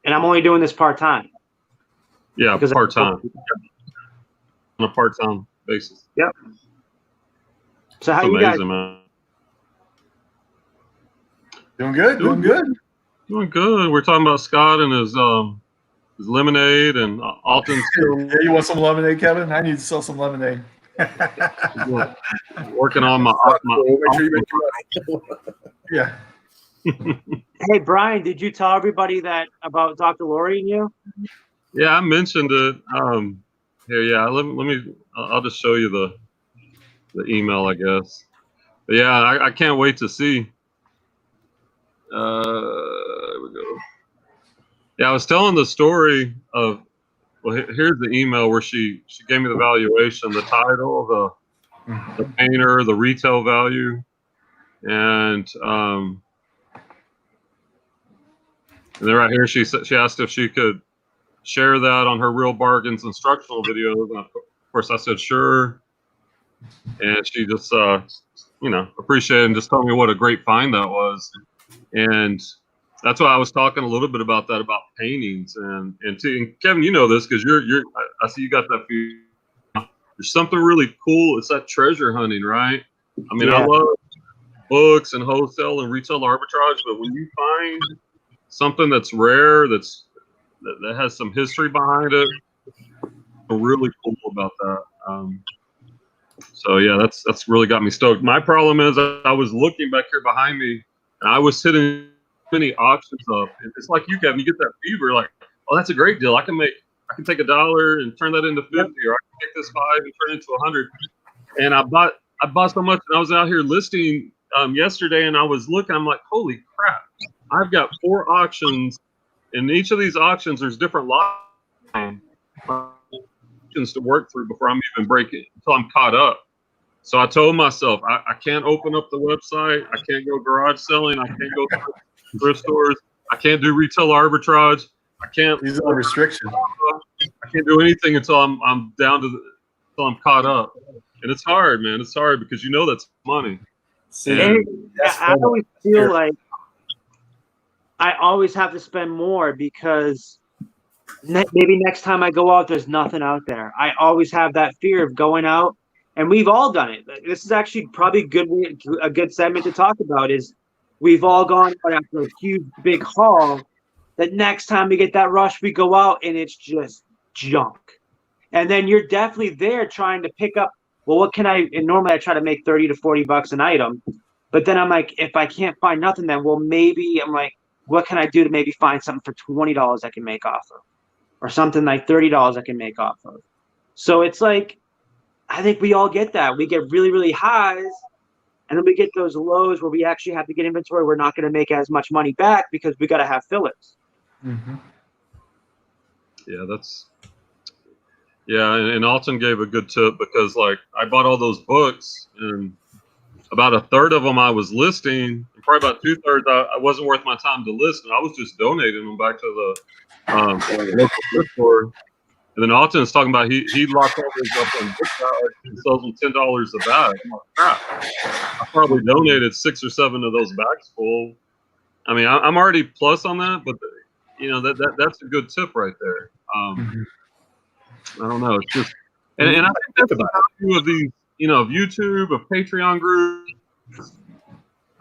and I'm only doing this part-time. Yeah, part-time. On a part-time basis. Yep. So how you guys? Man. Doing good. Doing good. We're talking about Scott and his lemonade and Alton. Yeah, you want some lemonade, Kevin? I need to sell some lemonade. Working on my make sure you make your money. Yeah. Hey, Brian, did you tell everybody that about Dr. Lori and you? Yeah, I mentioned it. Here, yeah. Let me. I'll just show you the email, I guess. But yeah, I can't wait to see. There we go. Yeah, I was telling the story of. Well, here's the email where she gave me the valuation, the title, the painter, the retail value, and then right here she asked if she could share that on her Real Bargains instructional videos, and of course I said sure, and she just appreciated and just told me what a great find that was, and that's why I was talking a little bit about that, about paintings, and Kevin, you know this because I see you got that few. There's something really cool. It's that treasure hunting, right? I mean, I love books and wholesale and retail arbitrage, but when you find something that's rare, that has some history behind it, I'm really cool about that. So yeah, that's really got me stoked. My problem is I was looking back here behind me, and I was hitting many auctions up. It's like you, Kevin, you get that fever, like, oh, that's a great deal. I can take $1 and turn that into 50, or I can take this 5 and turn it into 100. And I bought so much, and I was out here listing yesterday, and I was looking, I'm like, holy crap, I've got 4 auctions. In each of these auctions, there's different options to work through before I'm even breaking, until I'm caught up. So I told myself, I can't open up the website. I can't go garage selling. I can't go thrift stores. I can't do retail arbitrage. I can't. These are restrictions. I can't do anything until I'm down to until I'm caught up. And it's hard, man. It's hard because that's money. I always feel like I always have to spend more because maybe next time I go out, there's nothing out there. I always have that fear of going out, and we've all done it. This is actually probably a good segment to talk about is we've all gone out after a huge, big haul. That next time we get that rush, we go out and it's just junk. And then you're definitely there trying to pick up, well, what can and normally I try to make $30 to $40 an item. But then I'm like, if I can't find nothing, then maybe I'm like, what can I do to maybe find something for $20 I can make off of? Or something like $30 I can make off of. So it's like, I think we all get that. We get really, really highs, And then we get those lows where we actually have to get inventory. We're not going to make as much money back because we got to have fillers. Mm-hmm. Yeah, and Alton gave a good tip because like I bought all those books and about a third of them I was listing, and probably about 2/3 I wasn't worth my time to list, and I was just donating them back to the local thrift store. And then Alton is talking about he locked all those up on book and sells them $10 a bag. I'm like, crap. I probably donated 6 or 7 of those bags full. I mean, I'm already plus on that, but you know that's a good tip right there. I don't know. It's just, and I think that's the value of these, you know, of YouTube, of Patreon groups.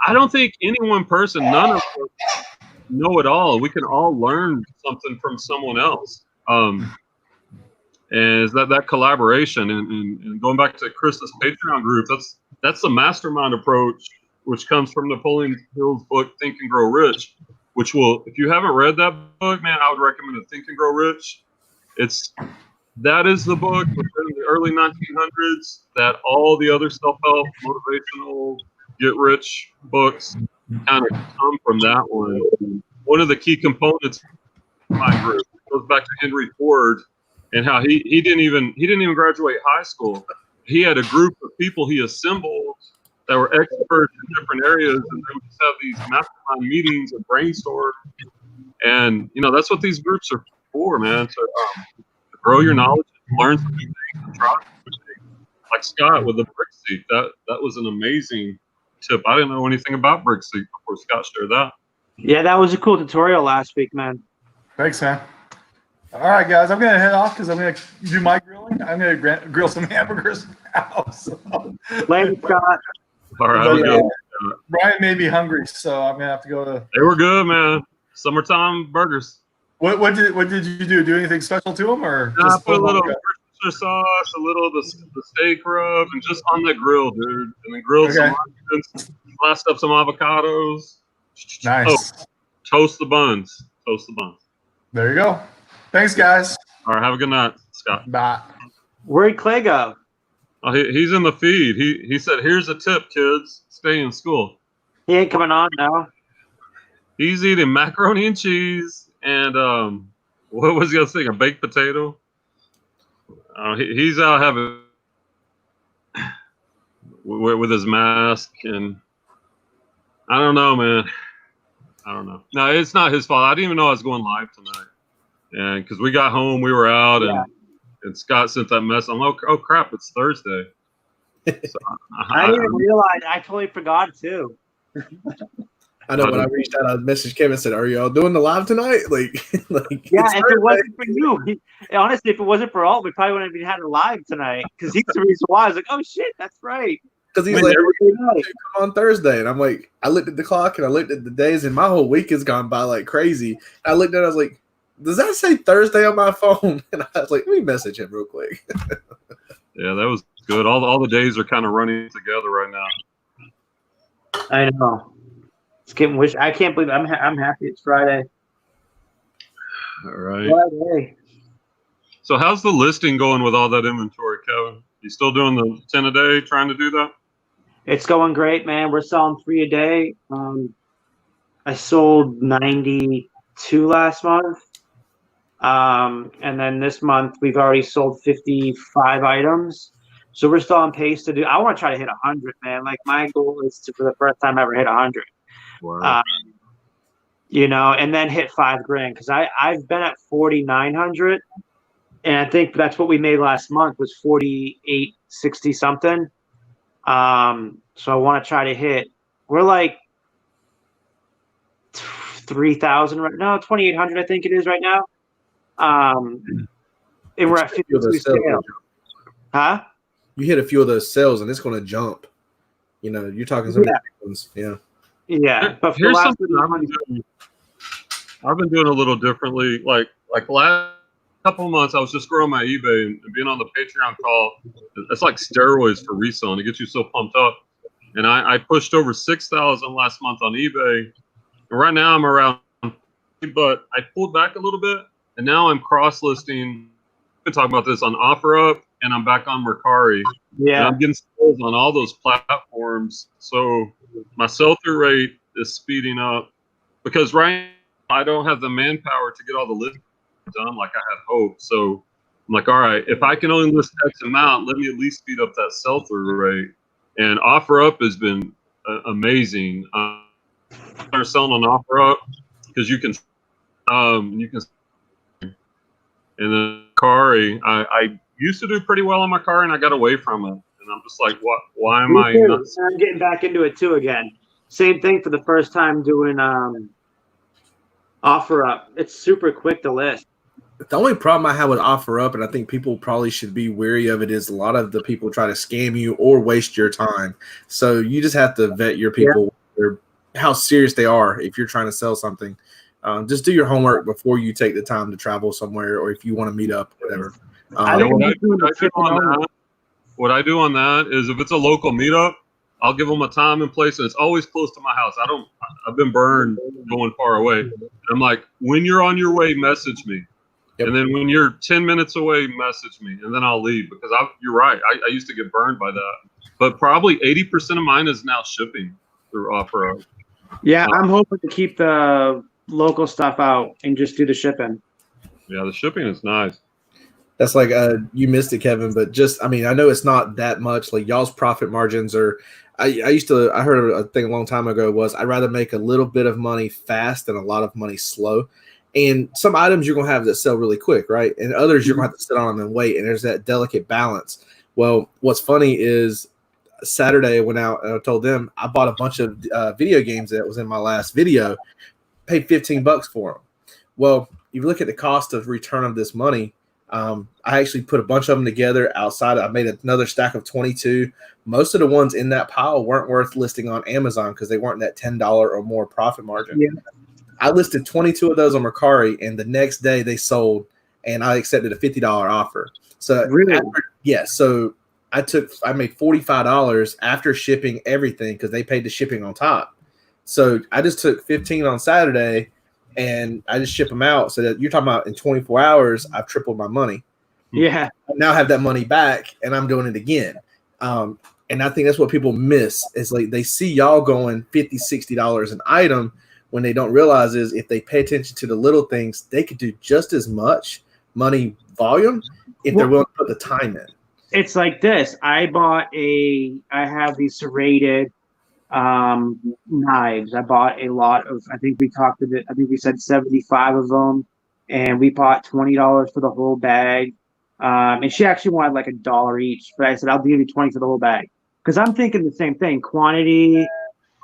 I don't think any one person, none of us know it all. We can all learn something from someone else. And is that collaboration and going back to Chris's Patreon group, that's the mastermind approach, which comes from Napoleon Hill's book Think and Grow Rich, which will, if you haven't read that book, man, I would recommend it. Think and Grow Rich. That is the book within the early 1900s that all the other self-help, motivational, get-rich books kind of come from that one. One of the key components of my group goes back to Henry Ford and how he didn't even graduate high school. He had a group of people he assembled that were experts in different areas, and they would just have these mastermind meetings and brainstorm. And you know that's what these groups are for, man. So grow your knowledge, learn some new things, and try new things. Like Scott with the brick seat, that was an amazing tip. I didn't know anything about brick seat before Scott shared that. Yeah, that was a cool tutorial last week, man. Thanks, man. All right, guys, I'm gonna head off because I'm gonna do my grilling. I'm gonna grill some hamburgers now. So. Later, Scott. All right, Brian made me hungry, so I'm gonna have to go to. They were good, man. Summertime burgers. What did you do? Do anything special to them, or just put a little Worcestershire sauce, a little of the steak rub, and just on the grill, dude. And then grilled some onions, sliced up some avocados. Nice. Toast the buns. Toast the buns. There you go. Thanks, guys. All right, have a good night, Scott. Bye. Where'd Clay go? Oh, he's in the feed. He said, "Here's a tip, kids. Stay in school." He ain't coming on now. He's eating macaroni and cheese. And what was the other thing? A baked potato. He's out having with his mask, and I don't know, man. I don't know. No, it's not his fault. I didn't even know I was going live tonight, and because we got home, we were out, and Scott sent that mess. I'm like, oh crap, it's Thursday. So, I didn't even realize. I totally forgot too. I know when I reached out, I messaged Kevin and said, "Are y'all doing the live tonight?" Like yeah, if it wasn't for you, honestly, if it wasn't for Alt, we probably wouldn't have even had it live tonight. Because he's the reason why. I was like, "Oh shit, that's right." Because he's like, "Come on Thursday," and I'm like, I looked at the clock and I looked at the days, and my whole week has gone by like crazy. I looked at it, I was like, "Does that say Thursday on my phone?" And I was like, "Let me message him real quick." Yeah, that was good. All the days are kind of running together right now. I know. It's getting wish. I can't believe I'm happy it's Friday. All right. Friday. So how's the listing going with all that inventory, Kevin? You still doing the 10 a day, trying to do that? It's going great, man. We're selling 3 a day. I sold 92 last month. And then this month we've already sold 55 items. So we're still on pace to do. I want to try to hit 100, man. Like my goal is to, for the first time ever, hit 100. Wow. You know, and then hit $5,000 because I've been at 4,900, and I think that's what we made last month was 4,860 something. So I want to try to hit. We're like 3,000 right now, 2,800 I think it is right now. And we're at 52 sales. Huh? You hit a few of those sales, and it's going to jump. You know, you're talking some ones, yeah. Yeah, but here's something I've been doing a little differently. Like last couple of months, I was just growing my eBay and being on the Patreon call. It's like steroids for reselling. It gets you so pumped up. And I pushed over 6,000 last month on eBay. And right now I'm around, but I pulled back a little bit, and now I'm cross listing. I've been talking about this on Offerup and I'm back on Mercari. Yeah. And I'm getting sales on all those platforms. So my sell-through rate is speeding up because right now I don't have the manpower to get all the listings done like I had hoped. So I'm like, all right, if I can only list X amount, let me at least speed up that sell-through rate. And Offerup has been amazing. They're selling on Offerup because you can, and then Mercari, I used to do pretty well on Mercari, and I got away from it. And I'm just like, what? Why am I not? I'm getting back into it too again. Same thing for the first time doing Offerup. It's super quick to list. The only problem I have with Offerup, and I think people probably should be wary of it, is a lot of the people try to scam you or waste your time. So you just have to vet your people, or how serious they are. If you're trying to sell something, just do your homework before you take the time to travel somewhere, or if you want to meet up, whatever. What I do on that is if it's a local meetup, I'll give them a time and place, and it's always close to my house. I've been burned going far away. And I'm like, when you're on your way, message me. Yep. And then when you're 10 minutes away, message me, and then I'll leave because you're right. I used to get burned by that, but probably 80% of mine is now shipping through Offerup. Yeah, I'm hoping to keep the local stuff out and just do the shipping. Yeah, the shipping is nice. That's like you missed it, Kevin, but just I know it's not that much. Like y'all's profit margins are. I heard a thing a long time ago was I'd rather make a little bit of money fast than a lot of money slow. And some items you're going to have that sell really quick, right? And others you're going to have to sit on them and wait. And there's that delicate balance. Well, what's funny is Saturday I went out and I told them I bought a bunch of video games that was in my last video, paid $15 for them. Well, you look at the cost of return of this money. I actually put a bunch of them together outside. I made another stack of 22. Most of the ones in that pile weren't worth listing on Amazon because they weren't that $10 or more profit margin. Yeah. I listed 22 of those on Mercari, and the next day they sold, and I accepted a $50 offer. So really, so I made $45 after shipping everything because they paid the shipping on top. So I just took 15 on Saturday, and I just ship them out. So that you're talking about in 24 hours, I've tripled my money. Yeah. I now have that money back, and I'm doing it again. And I think that's what people miss is like they see y'all going $50, $60 an item. When they don't realize is if they pay attention to the little things, they could do just as much money volume if they're willing to put the time in. It's like this. I have these serrated knives. I bought a lot of, I think we said 75 of them, and we bought $20 for the whole bag. And she actually wanted like $1 each, but I said, I'll give you 20 for the whole bag. Because I'm thinking the same thing, quantity,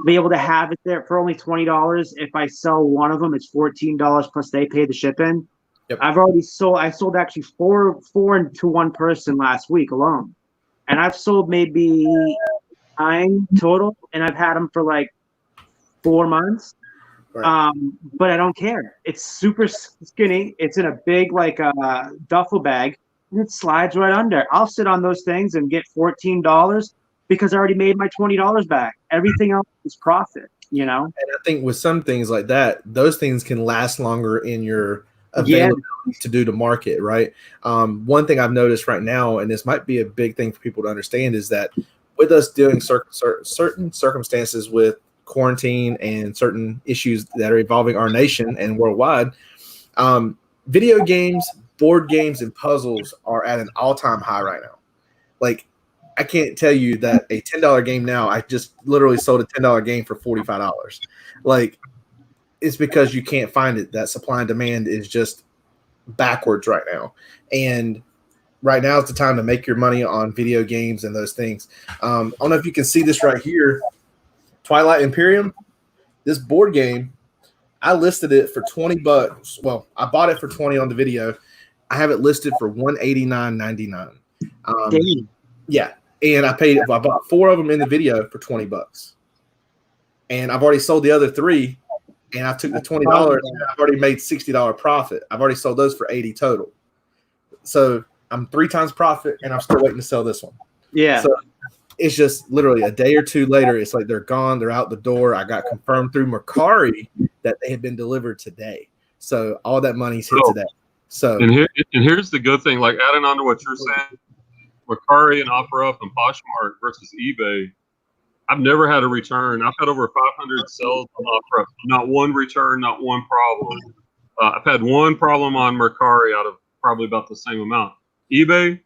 be able to have it there for only $20. If I sell one of them, it's $14 plus they pay the shipping. Yep. I sold actually four to one person last week alone. And I've sold maybe 9 total, and I've had them for like 4 months. Right. But I don't care. It's super skinny. It's in a big like duffel bag, and it slides right under. I'll sit on those things and get $14 because I already made my $20 back. Everything else is profit, you know? And I think with some things like that, those things can last longer in your availability to do to market, right? One thing I've noticed right now, and this might be a big thing for people to understand, is that with us doing certain circumstances with quarantine and certain issues that are involving our nation and worldwide, video games, board games, and puzzles are at an all-time high right now. Like, I can't tell you that a $10 game now, I just literally sold a $10 game for $45. Like, it's because you can't find it. That supply and demand is just backwards right now. And right now is the time to make your money on video games and those things. I don't know if you can see this right here. Twilight Imperium, this board game, I listed it for $20. Well, I bought it for $20 on the video. I have it listed for $189.99. Yeah. And I bought 4 of them in the video for $20. And I've already sold the other 3. And I took the $20 and I've already made $60 profit. I've already sold those for $80 total. So I'm 3 times profit, and I'm still waiting to sell this one. Yeah. So it's just literally a day or 2 later, it's like they're gone. They're out the door. I got confirmed through Mercari that they had been delivered today. So all that money's hit today. So and here's the good thing, like adding on to what you're saying, Mercari and Offerup and Poshmark versus eBay, I've never had a return. I've had over 500 sales on Offerup. Not one return, not one problem. I've had one problem on Mercari out of probably about the same amount. eBay,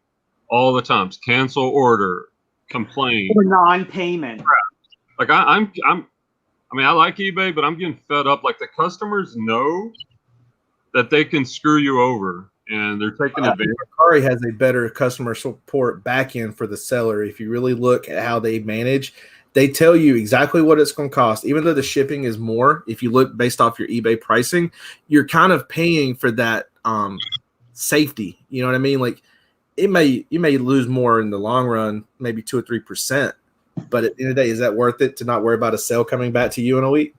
all the times, cancel order, complain, or non-payment. Like I mean, I like eBay, but I'm getting fed up. Like the customers know that they can screw you over, and they're taking advantage. Mercari has a better customer support backend for the seller. If you really look at how they manage, they tell you exactly what it's going to cost. Even though the shipping is more, if you look based off your eBay pricing, you're kind of paying for that safety. You know what I mean? Like you may lose more in the long run, maybe 2 or 3%. But at the end of the day, is that worth it to not worry about a sale coming back to you in a week?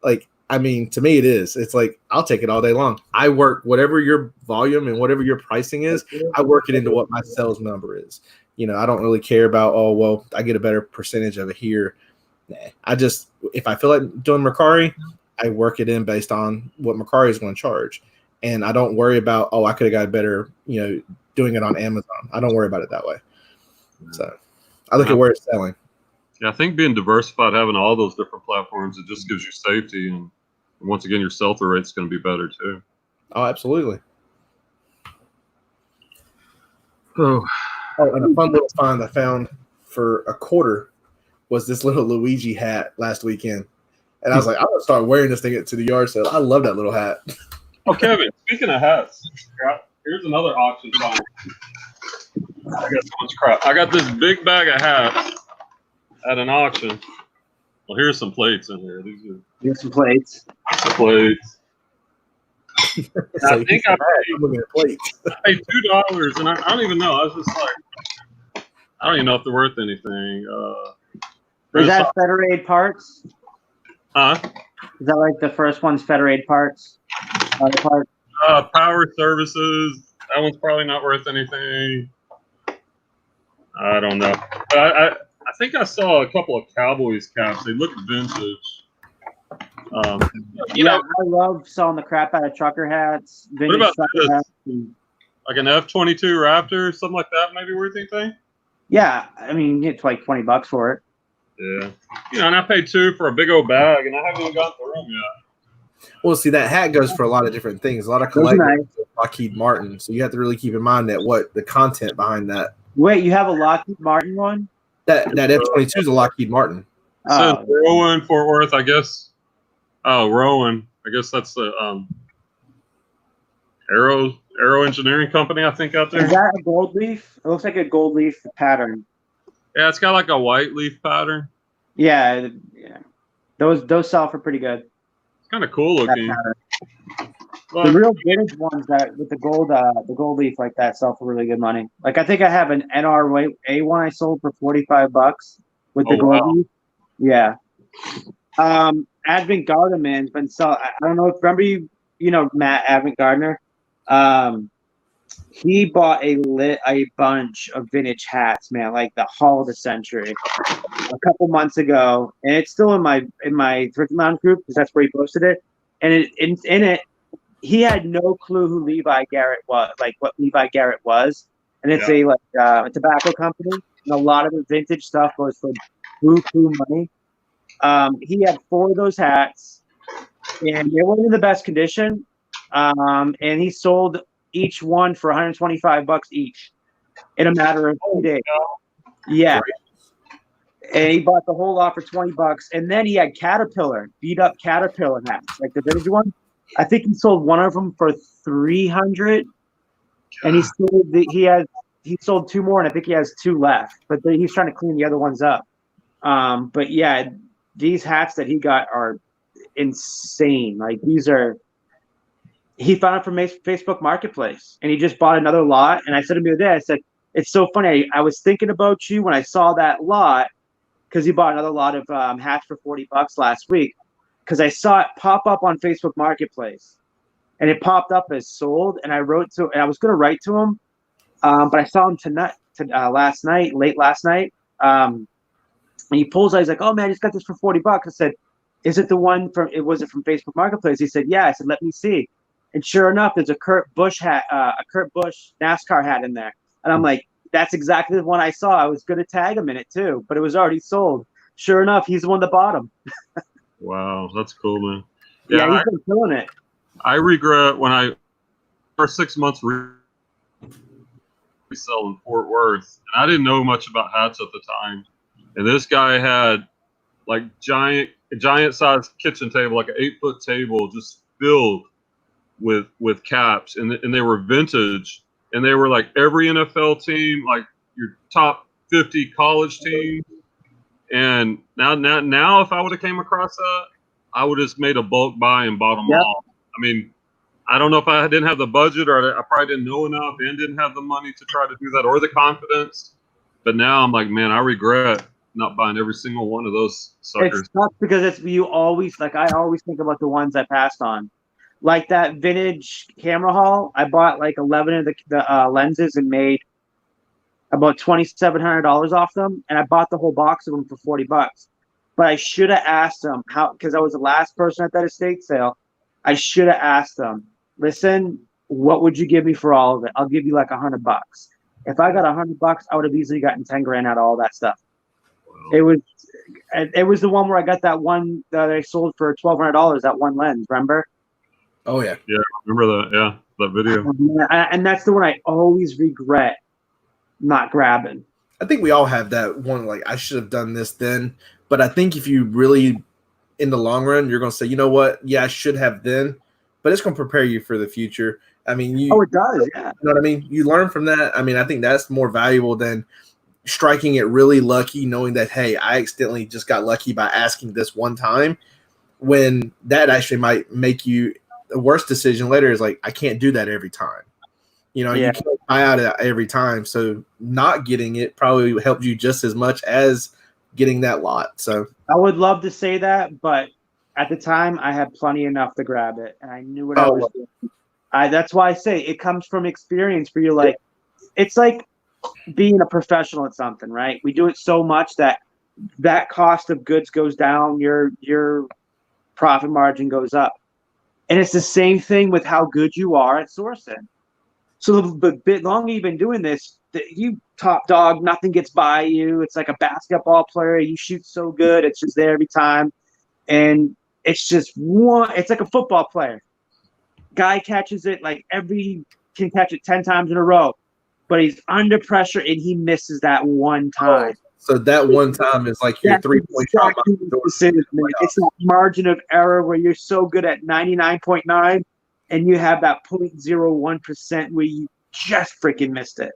Like, I mean, to me, it is. It's like, I'll take it all day long. I work whatever your volume and whatever your pricing is, I work it into what my sales number is. You know, I don't really care about, oh, well, I get a better percentage of it here. Nah. I just, if I feel like doing Mercari, I work it in based on what Mercari is going to charge. And I don't worry about, oh, I could have got better, you know, doing it on Amazon. I don't worry about it that way. So I look at where it's selling. Yeah, I think being diversified, having all those different platforms, it just gives you safety, and once again, your sell-through rate's going to be better too. Oh, absolutely. Oh, and a fun little find I found for a quarter was this little Luigi hat last weekend, and I was like, I'm gonna start wearing this thing to the yard sale. I love that little hat. Oh, Kevin, speaking of hats, here's another auction find. I got so much crap. I got this big bag of hats at an auction. Well, here's some plates in here. Here's some plates. Plates. So I think I paid $2, and I don't even know. I was just like, I don't even know if they're worth anything. Is that Federated parts? Huh? Is that like the first one's Federated parts? Power services. That one's probably not worth anything. I don't know. But I think I saw a couple of Cowboys caps. They look vintage. I love selling the crap out of trucker hats. What about this? Like an F-22 Raptor, something like that, maybe worth anything? Yeah, I mean, it's like $20 for it. Yeah. You know, and I paid $2 for a big old bag, and I haven't even gotten through them yet. Well, see, that hat goes for a lot of different things. A lot of collectors, Lockheed Martin. So you have to really keep in mind that the content behind that. Wait, you have a Lockheed Martin one? That F-22 is a Lockheed Martin. Says Rowan, Fort Worth, I guess. Oh, Rowan. I guess that's the Aero Engineering Company, I think, out there. Is that a gold leaf? It looks like a gold leaf pattern. Yeah, it's got like a white leaf pattern. Yeah. Those sell for pretty good. It's kind of cool looking. The real vintage ones that with the gold leaf like that sell for really good money. Like I think I have an NRA one I sold for $45 with the gold leaf. Yeah. Advent Gardeman's been selling. I don't know if remember you know Matt Advent Gardner. He bought a bunch of vintage hats, man, like the Hall of the Century, a couple months ago, and it's still in my Thrift Lounge group because that's where he posted it. And in it, he had no clue who Levi Garrett was, like what Levi Garrett was, and it's a tobacco company, and a lot of the vintage stuff goes for boo-hoo money. He had 4 of those hats, and they weren't in the best condition, and he sold each one for $125 each in a matter of 2 days. Yeah. And he bought the whole lot for $20. And then he had beat up Caterpillar hats, like the vintage one. I think he sold one of them for $300. And he sold 2 more, and I think he has 2 left. But he's trying to clean the other ones up. But yeah, these hats that he got are insane. Like he found it from Facebook Marketplace, and he just bought another lot. And I said to him the other day, I said, it's so funny. I was thinking about you when I saw that lot because he bought another lot of hats for $40 last week because I saw it pop up on Facebook Marketplace, and it popped up as sold. And I was going to write to him, but I saw him late last night. And he pulls out, he's like, oh man, he's got this for $40. I said, is it the one was it from Facebook Marketplace? He said, yeah. I said, let me see. And sure enough, there's a Kurt Busch NASCAR hat in there. And I'm like, that's exactly the one I saw. I was going to tag him in it too, but it was already sold. Sure enough, he's the one that bought him. Wow, that's cool, man. Yeah, he's been killing it. I regret when I first 6 months resell in Fort Worth, and I didn't know much about hats at the time. And this guy had like giant sized kitchen table, like an 8-foot table, just filled with caps, and they were vintage, and they were like every NFL team, like your top 50 college teams. And now if I would have came across that, I would have just made a bulk buy and bought them all. I mean, I don't know if I didn't have the budget, or I probably didn't know enough and didn't have the money to try to do that, or the confidence. But now I'm like, man, I regret not buying every single one of those suckers. It's tough because I always think about the ones I passed on. Like that vintage camera haul, I bought like 11 of the lenses and made about $2,700 off them, and I bought the whole box of them for $40. But I should have asked them because I was the last person at that estate sale. I should have asked them, listen, what would you give me for all of it? I'll give you like $100. If I got $100, I would have easily gotten 10 grand out of all that stuff. Wow. It was the one where I got that one that I sold for $1,200. That one lens, remember? Oh yeah, yeah, I remember that. Yeah, that video. And that's the one I always regret not grabbing. I think we all have that one. Like, I should have done this then. But I think if you really, in the long run, you're going to say, you know what? Yeah, I should have then. But it's going to prepare you for the future. I mean, it does. Yeah. You know what I mean? You learn from that. I mean, I think that's more valuable than striking it really lucky, knowing that, hey, I accidentally just got lucky by asking this one time, when that actually might make you the worst decision later is like, I can't do that every time. You know, you can't buy out every time. So not getting it probably helped you just as much as getting that lot. So I would love to say that, but at the time I had plenty enough to grab it, and I knew what I was doing. That's why I say it comes from experience for you. Like, it's like being a professional at something, right? We do it so much that cost of goods goes down, your profit margin goes up. And it's the same thing with how good you are at sourcing. So the bit longer you've been doing this, you top dog, nothing gets by you. It's like a basketball player. You shoot so good, it's just there every time. And it's just it's like a football player. Guy catches it can catch it 10 times in a row, but he's under pressure and he misses that one time. So that one time is like your 3-point shot. It's that margin of error where you're so good at 99.9 and you have that 0.01% where you just freaking missed it.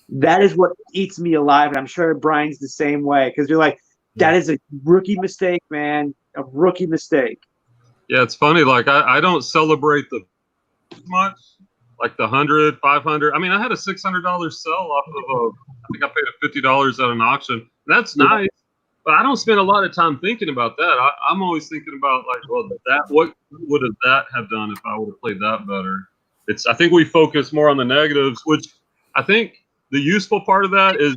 That is what eats me alive, and I'm sure Brian's the same way, because you're like, that is a rookie mistake, man. A rookie mistake. Yeah, it's funny. Like, I don't celebrate the much, like the 100, 500. I mean, I had a $600 sell off of I think I paid $50 at an auction. That's nice, but I don't spend a lot of time thinking about that. I'm always thinking about, like, well, what would that have done if I would have played that better? I think we focus more on the negatives, which I think the useful part of that is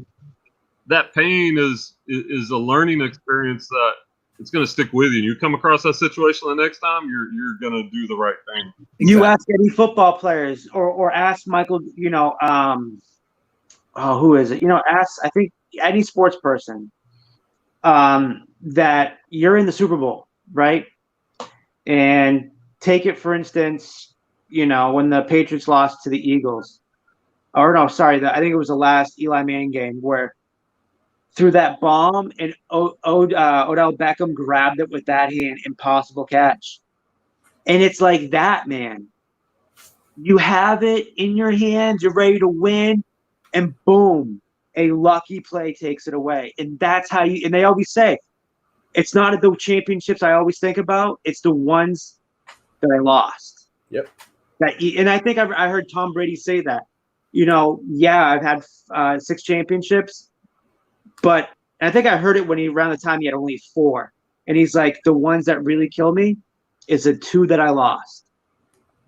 that pain is a learning experience that it's going to stick with you. You come across that situation the next time, you're going to do the right thing. You ask any football players, or ask Michael, who is it? Ask, I think, any sports person that you're in the Super Bowl, right? And take it, for instance, when the Patriots lost to the Eagles. Or no, sorry, I think it was the last Eli Manning game where through that bomb and Odell Beckham grabbed it with that hand, impossible catch. And it's like that, man. You have it in your hands, you're ready to win, and boom, a lucky play takes it away. And that's how and they always say, it's not the championships I always think about, it's the ones that I lost. Yep. And I think I heard Tom Brady say that. I've had 6 championships, but I think I heard it around the time he had only 4. And he's like, the ones that really kill me is the 2 that I lost.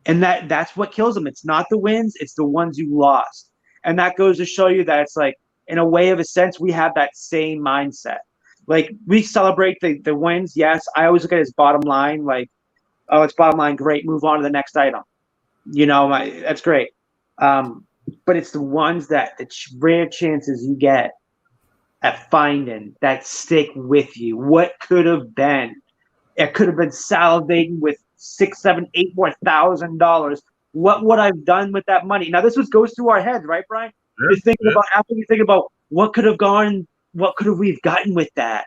And that's what kills them. It's not the wins, it's the ones you lost. And that goes to show you that it's like, in a way of a sense, we have that same mindset. Like, we celebrate the wins. Yes, I always look at his bottom line, like, oh, it's bottom line, great, move on to the next item. That's great. but it's the ones that the rare chances you get at finding that stick with you. What could have been? It could have been salivating with $6, $7, $8 more $1,000. What would I've done with that money? Now this goes through our heads, right, Brian? Yeah, You're thinking about after you think about what could have gone, what could have we've gotten with that.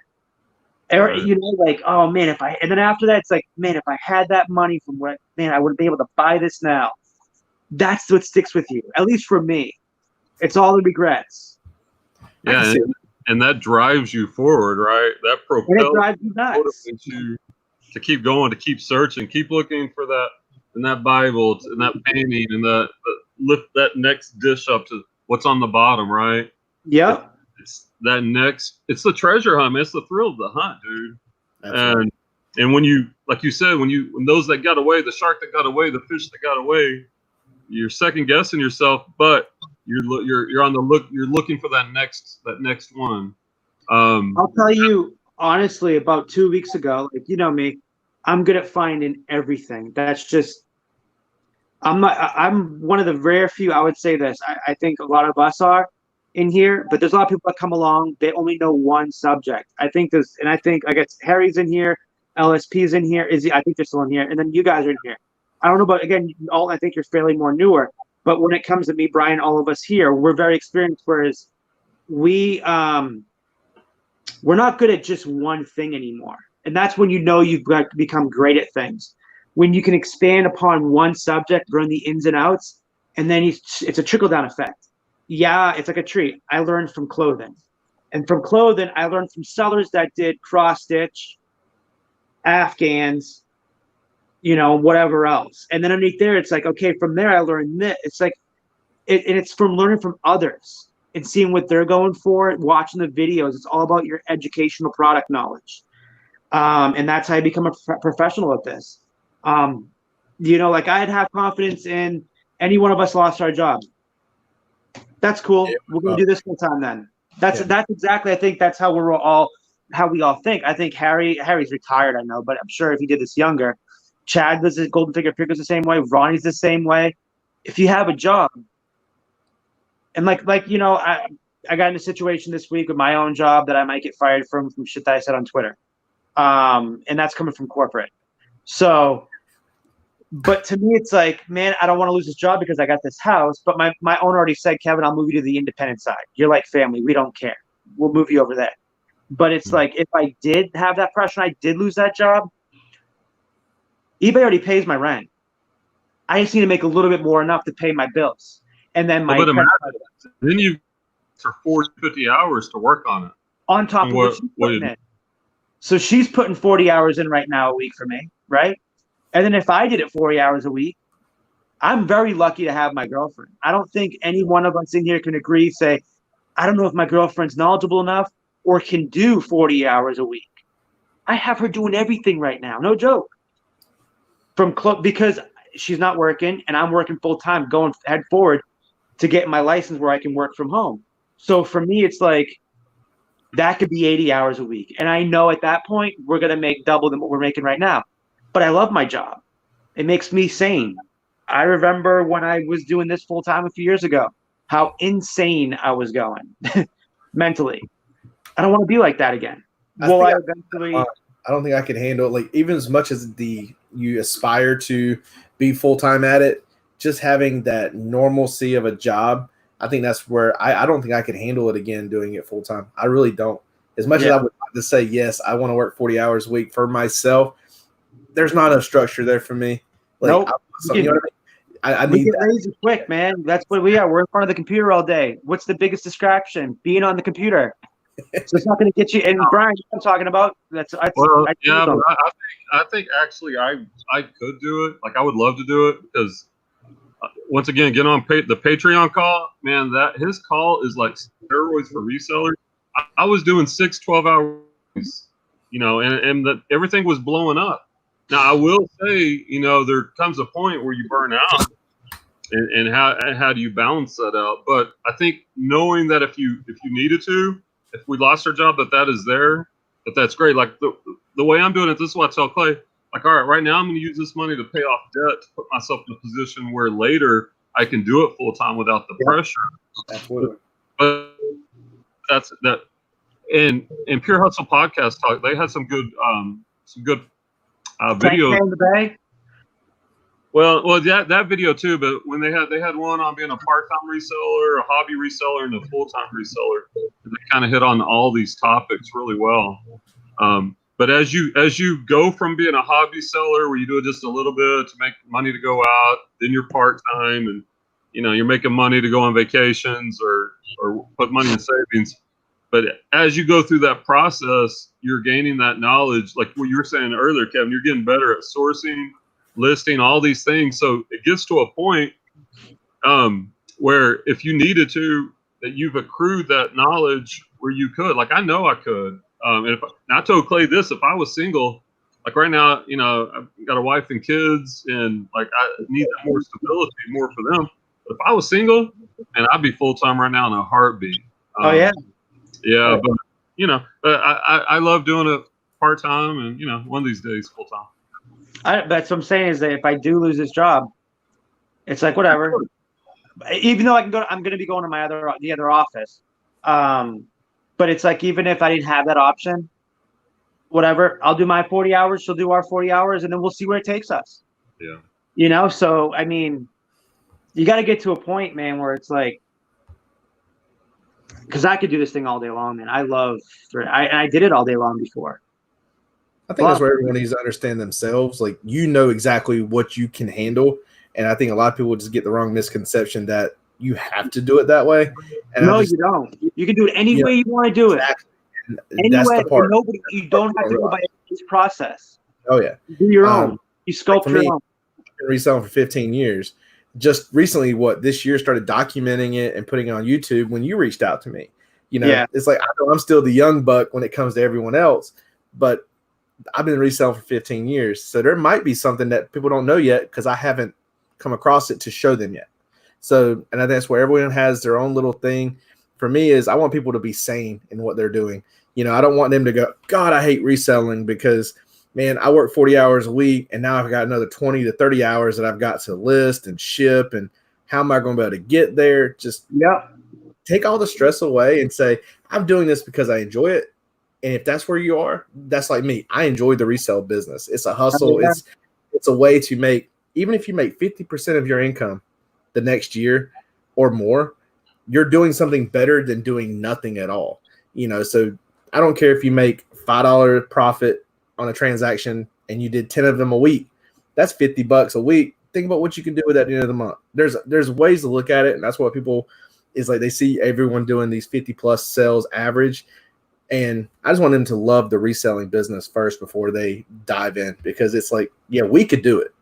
Or, Right. you know, like, oh man, and then after that, it's like, man, if I had that money from what, man, I wouldn't be able to buy this now. That's what sticks with you, at least for me. It's all the regrets. Yeah, and that drives you forward, right? That propels And it drives you nuts. motivates you to keep going, to keep searching, keep looking for that in that Bible, in that painting, and lift that next dish up to what's on the bottom, right? Yep. It's that next. It's the treasure hunt, man. It's the thrill of the hunt, dude. That's right. And when you, like you said, when those that got away, the shark that got away, the fish that got away, you're second guessing yourself, but you're on the look. You're looking for that next one. I'll tell you honestly, about 2 weeks ago, like, you know me, I'm good at finding everything. That's just, I'm one of the rare few. I would say this. I think a lot of us are in here, but there's a lot of people that come along. They only know one subject. I think I guess Harry's in here, LSP's in here. I think they're still in here, and then you guys are in here. I don't know, but again, I think you're fairly more newer. But when it comes to me, Brian, all of us here, we're very experienced. Whereas we're not good at just one thing anymore. And that's when you know you've got to become great at things. When you can expand upon one subject, learn the ins and outs, and then it's a trickle-down effect. Yeah, it's like a tree. I learned from clothing. And from clothing, I learned from sellers that did cross-stitch, Afghans, you know, whatever else. And then underneath there, it's like, okay, from there I learned this. It's like, and it's from learning from others and seeing what they're going for, watching the videos. It's all about your educational product knowledge. And that's how you become a professional at this. You know, like I'd have confidence in any one of us lost our job. That's cool. We're going to do this full time then. That's exactly, I think that's how we all think. I think Harry's retired, I know, but I'm sure if he did this younger, Chad does his Golden Figure Pickers the same way. Ronnie's the same way. If you have a job, and like you know, I got in a situation this week with my own job that I might get fired from shit that I said on Twitter, and that's coming from corporate. So, but to me, it's like, man, I don't want to lose this job because I got this house. But my owner already said, Kevin, I'll move you to the independent side. You're like family. We don't care. We'll move you over there. But it's like, if I did have that pressure, and I did lose that job, eBay already pays my rent. I just need to make a little bit more, enough to pay my bills. And then then you for 40, 50 hours to work on it. On top of what she's putting in. So she's putting 40 hours in right now a week for me, right? And then if I did it 40 hours a week, I'm very lucky to have my girlfriend. I don't think any one of us in here can say, I don't know if my girlfriend's knowledgeable enough or can do 40 hours a week. I have her doing everything right now. No joke. Because she's not working and I'm working full time, going head forward to get my license where I can work from home. So for me, it's like that could be 80 hours a week. And I know at that point, we're going to make double than what we're making right now. But I love my job. It makes me sane. I remember when I was doing this full time a few years ago, how insane I was going mentally. I don't want to be like that again. I don't think I could handle it. Like, even as much as you aspire to be full-time at it, just having that normalcy of a job, I think that's where I don't think I could handle it again doing it full-time. I really don't. As much as I would like to say, yes, I want to work 40 hours a week for myself, there's not enough structure there for me. Like, nope. You know what I mean? I need get lazy quick, man. That's what we are. We're in front of the computer all day. What's the biggest distraction? Being on the computer. So it's not going to get you. And Brian, I'm talking about. I think actually I could do it. Like, I would love to do it because once again, get on the Patreon call, man. That his call is like steroids for resellers. I was doing 6 12-hours, you know, and everything was blowing up. Now, I will say, you know, there comes a point where you burn out, and how do you balance that out? But I think knowing that if you needed to, if we lost our job, that is there, that's great. Like the way I'm doing it, this is what I tell Clay. Like, all right, right now I'm going to use this money to pay off debt to put myself in a position where later I can do it full time without the pressure. Absolutely. But that's that. In Pure Hustle Podcast Talk, they had some good videos. In the bag? Well, that video too. But when they had one on being a part-time reseller, a hobby reseller, and a full-time reseller, they kind of hit on all these topics really well. But as you go from being a hobby seller, where you do it just a little bit to make money to go out, then you're part-time, and you're making money to go on vacations or put money in savings. But as you go through that process, you're gaining that knowledge, like what you were saying earlier, Kevin. You're getting better at sourcing, listing, all these things. So it gets to a point where if you needed to, that you've accrued that knowledge where you could. Like I know I could. And I told Clay this: if I was single, like right now, I've got a wife and kids, and like I need more stability, more for them. But if I was single, and I'd be full time right now in a heartbeat. Oh yeah. Yeah, but I love doing it part time, and one of these days full time. That's what I'm saying is that if I do lose this job, it's like whatever. Even though I'm going to be going to the other office. But it's like even if I didn't have that option, whatever, I'll do my 40 hours. She'll do our 40 hours, and then we'll see where it takes us. Yeah. So I mean, you got to get to a point, man, where it's like. Because I could do this thing all day long, man. I did it all day long before. I think that's where everyone needs to understand themselves. Like, exactly what you can handle. And I think a lot of people just get the wrong misconception that you have to do it that way. And no, you don't. You can do it any way you want to do it. Exactly. That's the part. You don't have to go by this process. Oh, yeah. You do your own. You sculpt your own. I've been reselling for 15 years. Just recently, this year, started documenting it and putting it on YouTube when you reached out to me. It's like, I know I'm still the young buck when it comes to everyone else, but I've been reselling for 15 years. So there might be something that people don't know yet because I haven't come across it to show them yet. So, and I think that's where everyone has their own little thing. For me is I want people to be sane in what they're doing. I don't want them to go, God, I hate reselling because man, I work 40 hours a week and now I've got another 20 to 30 hours that I've got to list and ship. And how am I going to be able to get there? Just take all the stress away and say, I'm doing this because I enjoy it. And if that's where you are, that's like me. I enjoy the resale business. It's a hustle. It's a way to make, even if you make 50% of your income the next year or more, you're doing something better than doing nothing at all. So I don't care if you make $5 profit on a transaction and you did 10 of them a week. That's $50 a week. Think about what you can do with that at the end of the month. There's ways to look at it, and that's what people is like. They see everyone doing these 50 plus sales average, and I just want them to love the reselling business first before they dive in, because it's like, yeah, we could do it.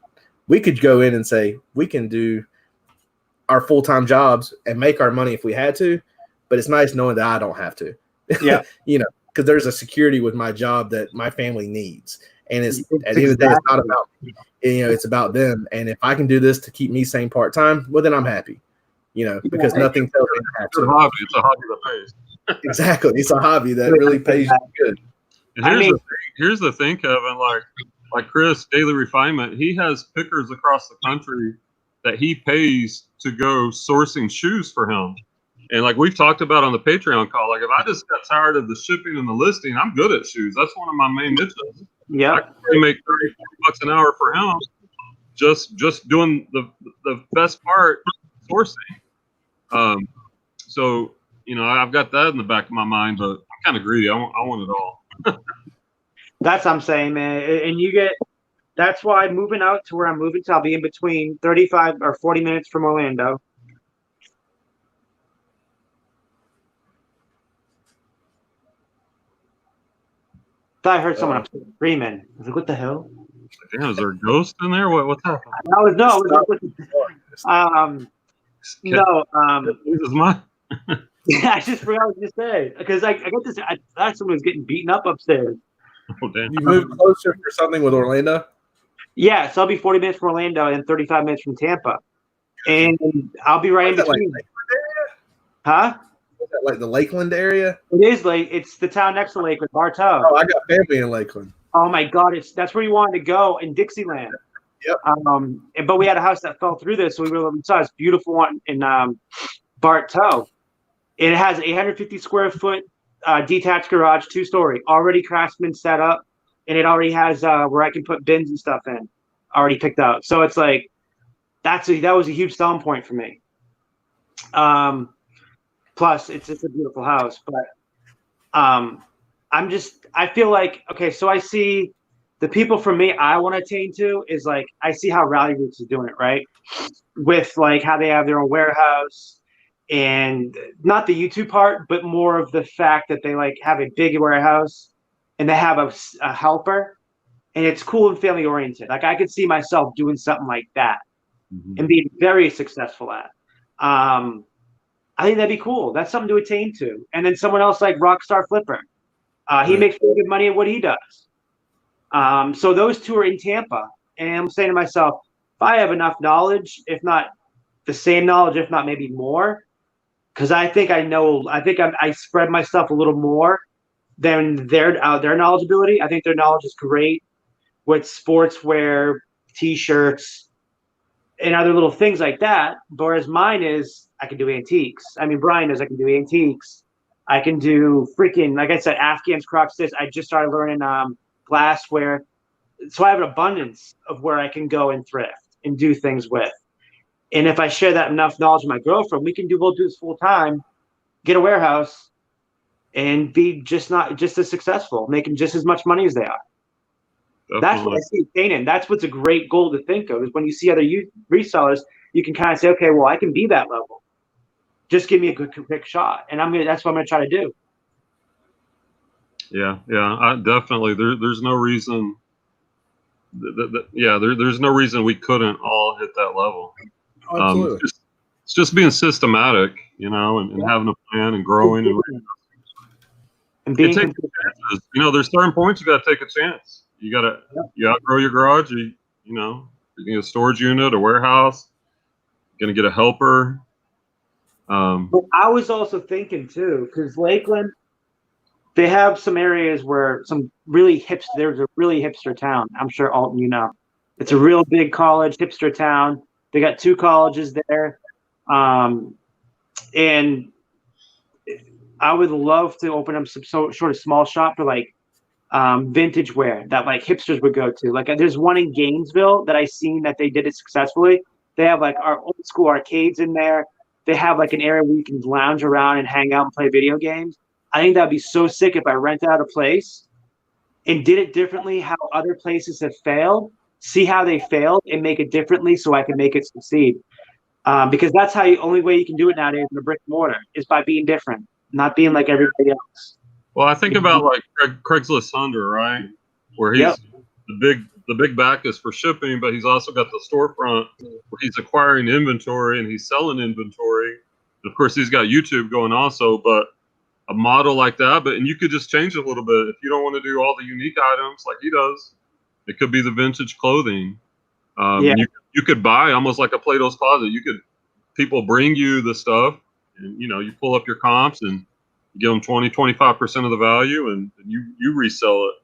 We could go in and say we can do our full-time jobs and make our money if we had to, but it's nice knowing that I don't have to. Yeah. Because there's a security with my job that my family needs. And it's at the end of the day, it's not about me. It's about them. And if I can do this to keep me sane part-time, well, then I'm happy, because nothing tells me I have to. It's a hobby that pays. Exactly. It's a hobby that really pays good. And here's the thing, Kevin, like Chris, Daily Refinement, he has pickers across the country that he pays to go sourcing shoes for him. And like we've talked about on the Patreon call, like if I just got tired of the shipping and the listing, I'm good at shoes. That's one of my main niches. Yeah, I can make $30-40 an hour for him, just doing the best part, sourcing. So I've got that in the back of my mind, but I'm kind of greedy. I want it all. That's what I'm saying, man. And that's why moving out to where I'm moving to, I'll be in between 35 or 40 minutes from Orlando. I heard someone upstairs screaming. I was like, what the hell? Damn, is there a ghost in there? What's happening? This is mine. Yeah, I just forgot what to say. Because I got this. I thought someone was getting beaten up upstairs. Oh, damn. You moved closer for something with Orlando? Yeah, so I'll be 40 minutes from Orlando and 35 minutes from Tampa. And I'll be right in between. Huh? Is that like the Lakeland area? It is it's the town next to Lakeland, Bartow. Oh, I got family in Lakeland. Oh my God, that's where you wanted to go in Dixieland. Yep. But we had a house that fell through this, so we saw this beautiful one in Bartow. And it has 850 square foot detached garage, 2-story, already craftsman set up, and it already has where I can put bins and stuff in, already picked out. So it's like that was a huge selling point for me. Plus, it's a beautiful house, but I feel like, okay, so I see the people for me I want to attain to is like, I see how Rally Roots is doing it, right? With like how they have their own warehouse, and not the YouTube part, but more of the fact that they like have a big warehouse and they have a helper, and it's cool and family oriented. Like I could see myself doing something like that and being very successful at. I think that'd be cool. That's something to attain to. And then someone else like Rockstar Flipper. He makes really good money at what he does. So those two are in Tampa. And I'm saying to myself, if I have enough knowledge, if not the same knowledge, if not maybe more, because I think I spread my stuff a little more than their knowledgeability. I think their knowledge is great with sportswear, T-shirts, and other little things like that. Whereas mine is, I can do antiques. I mean, Brian knows I can do antiques. I can do freaking, like I said, Afghans, Crocs. I just started learning glassware. So I have an abundance of where I can go and thrift and do things with. And if I share that enough knowledge with my girlfriend, we'll do this full time, get a warehouse, and be just as successful, making just as much money as they are. Definitely. That's what I see attaining. That's what's a great goal to think of, is when you see other resellers, you can kind of say, okay, well, I can be that level. Just give me a quick shot, and that's what I'm going to try to do. Yeah, definitely. There's no reason. There's no reason we couldn't all hit that level. Absolutely. It's just being systematic, and having a plan and growing and being taking chances. There's certain points you got to take a chance. You outgrow your garage. You're going to get a storage unit, a warehouse. You're going to get a helper. But I was also thinking too, because Lakeland, they have some areas where there's a really hipster town. I'm sure Alton, it's a real big college hipster town. They got 2 colleges there. And I would love to open up some sort of small shop for like vintage wear that like hipsters would go to. Like there's one in Gainesville that I seen that they did it successfully. They have like our old school arcades in there. They have like an area where you can lounge around and hang out and play video games. I think that'd be so sick if I rented out a place and did it differently, how other places have failed, see how they failed and make it differently so I can make it succeed. Because that's the only way you can do it nowadays in a brick and mortar is by being different, not being like everybody else. Well, I think about like Craigslist Hunter, right? Where he's the big back is for shipping, but he's also got the storefront where he's acquiring inventory and he's selling inventory. And of course, he's got YouTube going also, but a model like that, and you could just change it a little bit. If you don't want to do all the unique items like he does, it could be the vintage clothing. You could buy almost like a Plato's Closet. People bring you the stuff, and you pull up your comps and you give them 20-25% of the value, and you resell it.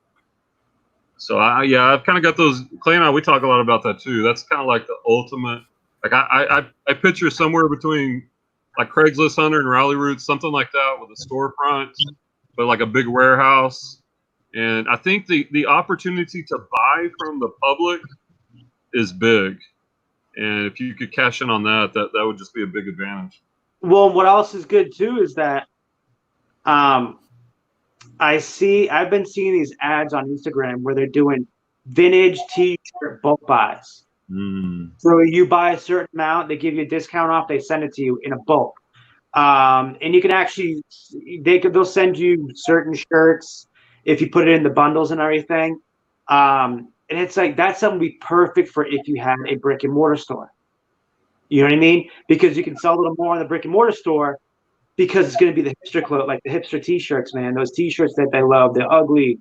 So I've kind of got those. Clay and I, we talk a lot about that too. That's kind of like the ultimate. Like I picture somewhere between like Craigslist Hunter and Rally Roots, something like that, with a storefront, but like a big warehouse. And I think the opportunity to buy from the public is big. And if you could cash in on that would just be a big advantage. Well, what else is good too is that I've been seeing these ads on Instagram where they're doing vintage T-shirt bulk buys. So you buy a certain amount, they give you a discount off, they send it to you in a bulk. And you can actually, they'll send you certain shirts if you put it in the bundles and everything. And it's like, that's something to be perfect for if you have a brick and mortar store. You know what I mean? Because you can sell a little more in the brick and mortar store because it's going to be the hipster clothes, like the hipster T-shirts, man. Those T-shirts that they love, the ugly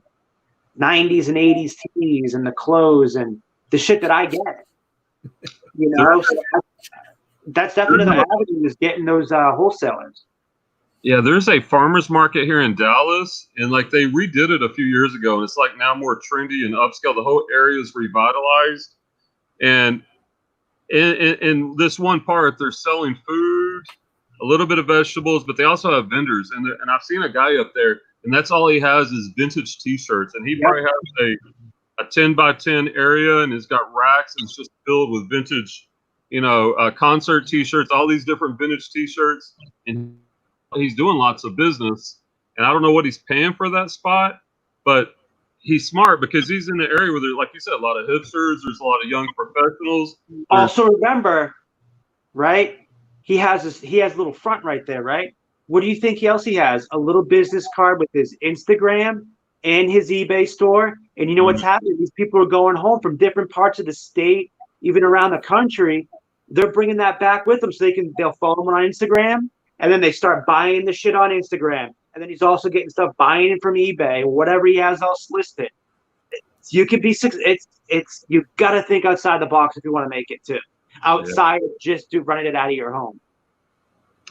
90s and 80s tees and the clothes and the shit that I get. So that's definitely another avenue, is getting those wholesalers. Yeah, there's a farmer's market here in Dallas, and like they redid it a few years ago, and it's like now more trendy and upscale. The whole area is revitalized, And in this one part, they're selling food, a little bit of vegetables, but they also have vendors. And I've seen a guy up there, and that's all he has is vintage T-shirts. And he probably has a 10 by 10 area, and it's got racks, and it's just filled with vintage, concert T-shirts, all these different vintage T-shirts. And he's doing lots of business. And I don't know what he's paying for that spot, but he's smart because he's in the area where there's, like you said, a lot of hipsters. There's a lot of young professionals. Also, remember, right? He has a little front right there, right? What do you think else he has? A little business card with his Instagram and his eBay store. And you know what's happening? These people are going home from different parts of the state, even around the country. They're bringing that back with them so they'll follow him on Instagram, and then they start buying the shit on Instagram. And then he's also getting stuff buying it from eBay or whatever he has else listed. You could be you got to think outside the box if you want to make it too. Outside of just running it out of your home.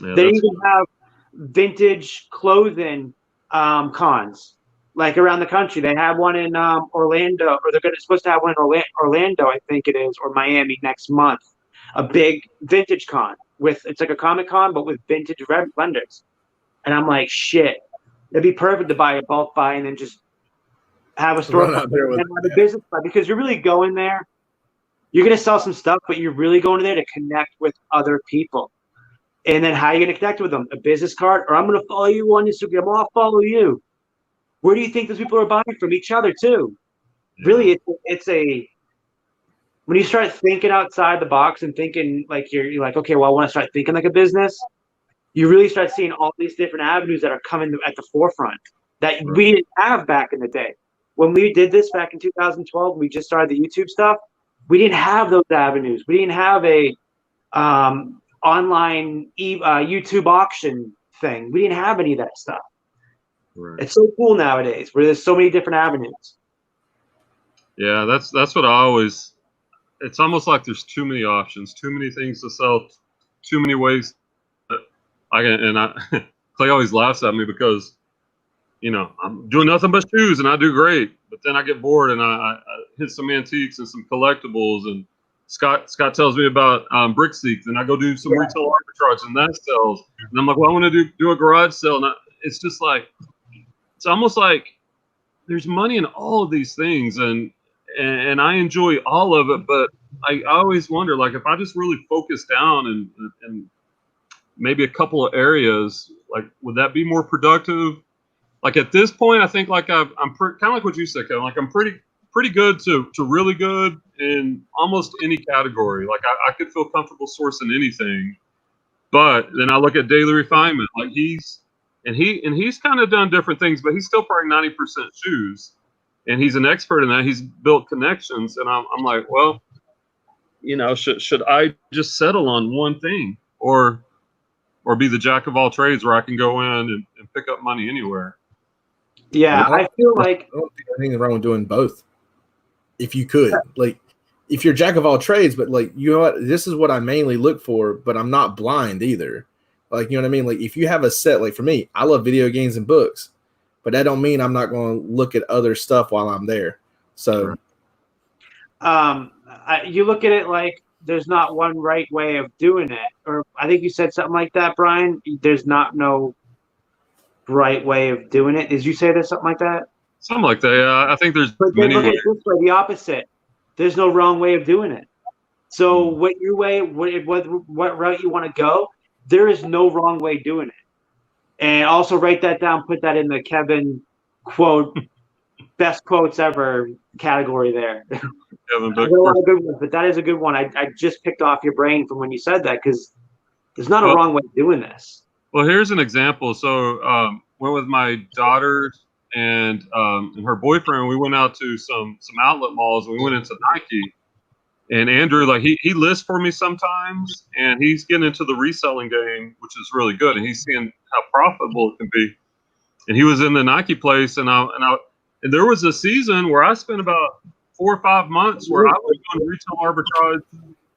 Yeah, they even have vintage clothing cons like around the country. They have one in Orlando, or they're supposed to have one in Orlando, I think it is, or Miami next month. A big vintage con it's like a Comic Con but with vintage vendors. And I'm like, shit, it'd be perfect to buy a bulk buy and then just have a store and have a business card, because you're really going there. You're going to sell some stuff, but you're really going there to connect with other people. And then how are you going to connect with them? A business card, or I'm going to follow you on Instagram. I'll follow you. Where do you think those people are buying from? Each other too. Really, when you start thinking outside the box and thinking like you're like, okay, well, I want to start thinking like a business. You really start seeing all these different avenues that are coming at the forefront that we didn't have back in the day. When we did this back in 2012, we just started the YouTube stuff. We didn't have those avenues. We didn't have a online YouTube auction thing. We didn't have any of that stuff. Right. It's so cool nowadays where there's so many different avenues. Yeah, that's what I always. It's almost like there's too many options, too many things to sell, too many ways. Clay always laughs at me because, I'm doing nothing but shoes and I do great, but then I get bored and I hit some antiques and some collectibles. And Scott tells me about Brickseek, and I go do some retail arbitrage and that sells. And I'm like, well, I want to do a garage sale. And it's just like, it's almost like there's money in all of these things, and I enjoy all of it. But I always wonder, like, if I just really focus down and maybe a couple of areas, like, would that be more productive? Like at this point, I think like I'm kind of like what you said, Kevin. Like I'm pretty good to really good in almost any category. Like I could feel comfortable sourcing anything. But then I look at Daily Refinement. Like he's kind of done different things, but he's still probably 90% shoes, and he's an expert in that. He's built connections, and I'm like, well, should I just settle on one thing, or be the jack of all trades where I can go in and pick up money anywhere? Yeah, I feel like I don't think there's anything wrong with doing both. If you could, like, if you're jack of all trades, but like, you know what, this is what I mainly look for, but I'm not blind either. Like, you know what I mean? Like, if you have a set, like for me, I love video games and books, but that don't mean I'm not going to look at other stuff while I'm there. So, you look at it like there's not one right way of doing it, or I think you said something like that, Brian. There's no right way of doing it. Did you say there's something like that? Something like that. Yeah, I think there's. But then look at it this way, the opposite. There's no wrong way of doing it. So what route you want to go, there is no wrong way doing it. And also write that down, put that in the Kevin quote, best quotes ever category there. Kevin, a lot of good ones, but that is a good one. I just picked off your brain from when you said that, because there's not a wrong way of doing this. Well, here's an example. So went with my daughter and her boyfriend. We went out to some outlet malls, and we went into Nike. And Andrew, like he lists for me sometimes, and he's getting into the reselling game, which is really good. And he's seeing how profitable it can be. And he was in the Nike place, and there was a season where I spent about 4 or 5 months where I was doing retail arbitrage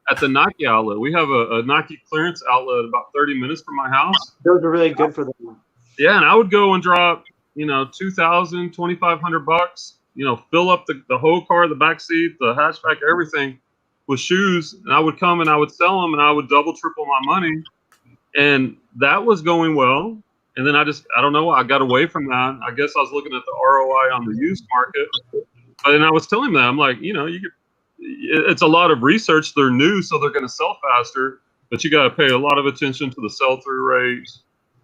at the Nike outlet. We have a Nike clearance outlet about 30 minutes from my house. Those are really good for them. Yeah, and I would go and drop, $2,000, $2,500, fill up the whole car, the back seat, the hatchback, everything. with shoes, and I would come and I would sell them, and I would double, triple my money, and that was going well. And then I don't know, I got away from that. I guess I was looking at the ROI on the used market, but then I was telling them, I'm like, it's a lot of research. They're new, so they're going to sell faster, but you got to pay a lot of attention to the sell-through rate.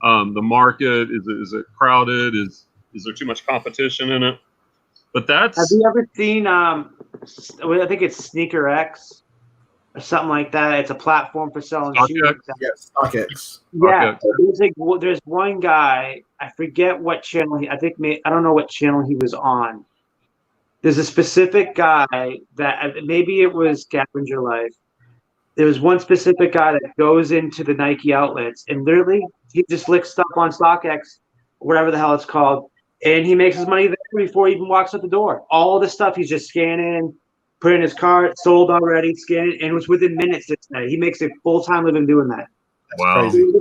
The market, is it crowded? Is there too much competition in it? But that's. Have you ever seen? I think it's SneakerX or something like that. It's a platform for selling shoes. Yes, StockX. Yeah, there's one guy. I forget what channel I don't know what channel he was on. There's a specific guy that maybe it was Scavenger Life. There was one specific guy that goes into the Nike outlets and literally he just licks stuff on StockX, whatever the hell it's called, and he makes his money there before he even walks out the door. All the stuff he's just scanning, put in his cart, sold already, scanning, and it was within minutes this night. He makes a full-time living doing that. Wow. Crazy.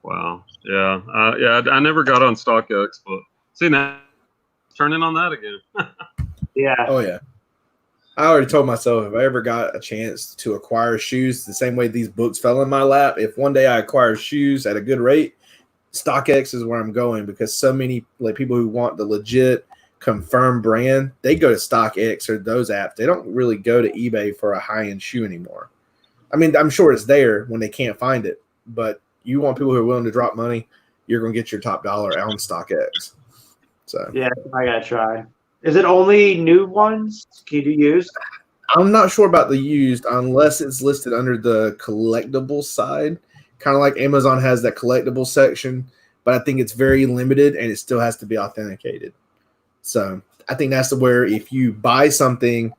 Wow. Yeah. I never got on StockX, but see now, turning on that again. Yeah. Oh yeah. I already told myself if I ever got a chance to acquire shoes the same way these books fell in my lap, if one day I acquire shoes at a good rate, StockX is where I'm going, because so many people who want the legit confirmed brand, they go to StockX or those apps. They don't really go to eBay for a high-end shoe anymore. I mean, I'm sure it's there when they can't find it, but you want people who are willing to drop money, you're going to get your top dollar on StockX. So yeah, I got to try. Is it only new ones? Can you do used? I'm not sure about the used unless it's listed under the collectible side, kind of like Amazon has that collectible section, but I think it's very limited and it still has to be authenticated. So I think that's where if you buy something,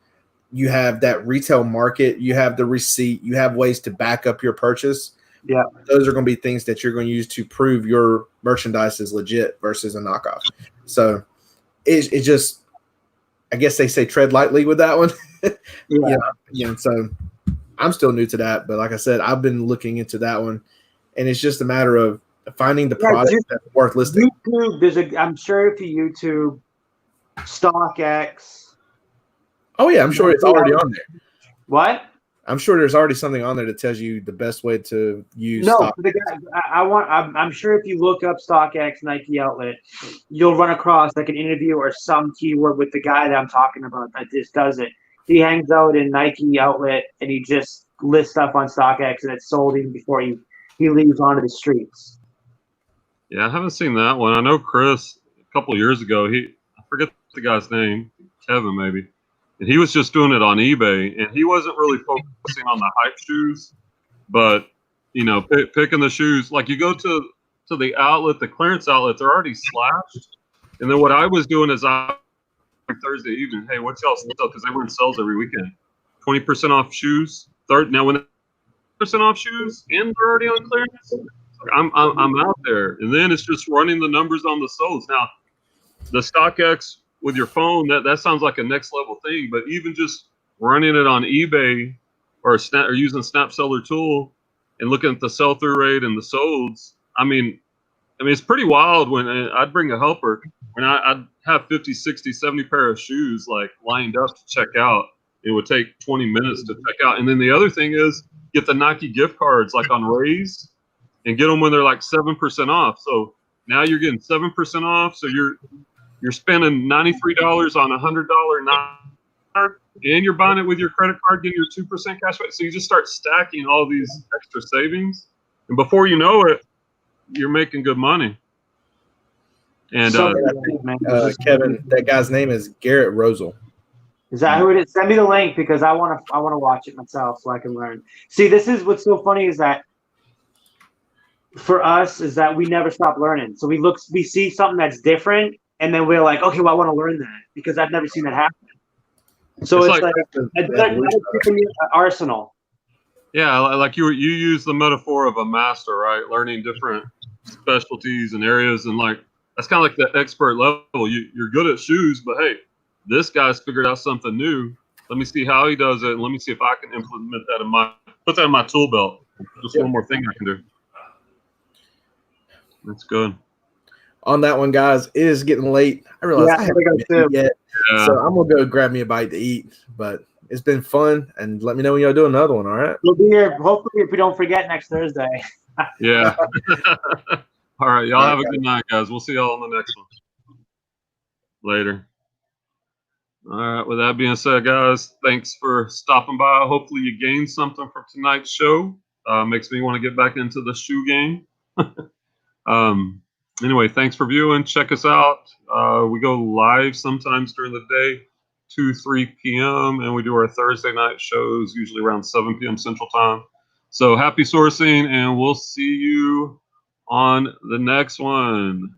you have that retail market, you have the receipt, you have ways to back up your purchase. Yeah. Those are going to be things that you're going to use to prove your merchandise is legit versus a knockoff. So it just, I guess they say tread lightly with that one. Yeah. So I'm still new to that, but like I said, I've been looking into that one, and it's just a matter of finding the product that's worth listing. YouTube, I'm sure if you YouTube StockX. Oh yeah, I'm sure it's already on there. What? I'm sure there's already something on there that tells you the best way to use. No, for the guy, I'm sure if you look up StockX Nike outlet, you'll run across like an interview or some keyword with the guy that I'm talking about that just does it. He hangs out in Nike outlet and he just lists stuff on StockX and it's sold even before he leaves onto the streets. Yeah, I haven't seen that one. I know Chris a couple of years ago. I forget the guy's name, Kevin maybe. And he was just doing it on eBay, and he wasn't really focusing on the hype shoes, but picking the shoes. Like you go to the outlet, the clearance outlet, they're already slashed. And then what I was doing is Thursday evening, hey, what y'all sell? Because they were in sales every weekend. 20% off shoes. Now when 20% off shoes and they're already on clearance, I'm out there. And then it's just running the numbers on the soles. Now the StockX with your phone, that sounds like a next level thing, but even just running it on eBay or using Snap Seller Tool and looking at the sell-through rate and the solds, I mean it's pretty wild. When I'd bring a helper, when I'd have 50, 60, 70 pair of shoes like lined up to check out. It would take 20 minutes to check out. And then the other thing is get the Nike gift cards like on Raise and get them when they're like 7% off. So now you're getting 7% off. So you're spending $93 on a $100 card, and you're buying it with your credit card, getting your 2% cash back. So you just start stacking all these extra savings, and before you know it, you're making good money. And Kevin, that guy's name is Garrett Rosal. Is that who it is? Send me the link because I want to watch it myself so I can learn. See, this is what's so funny is that for us is that we never stop learning. So we see something that's different. And then we're like, okay, well, I want to learn that because I've never seen that happen. So it's like an arsenal. Yeah, like you use the metaphor of a master, right? Learning different specialties and areas, and like that's kind of like the expert level. You're good at shoes, but hey, this guy's figured out something new. Let me see how he does it, and let me see if I can implement that put that in my tool belt. Just one more thing I can do. That's good. On that one, guys, it is getting late. I realize I haven't eaten yet, so I'm gonna go grab me a bite to eat. But It's been fun, and let me know when y'all do another one. All right. We'll be here. Hopefully, if we don't forget next Thursday. Yeah. All right. Y'all have a good night, guys. We'll see y'all on the next one. Later. All right. With that being said, guys, thanks for stopping by. Hopefully, you gained something from tonight's show. Makes me want to get back into the shoe game. Anyway, thanks for viewing. Check us out. We go live sometimes during the day, 2-3 p.m. and we do our Thursday night shows usually around 7 p.m. Central Time. So happy sourcing, and we'll see you on the next one.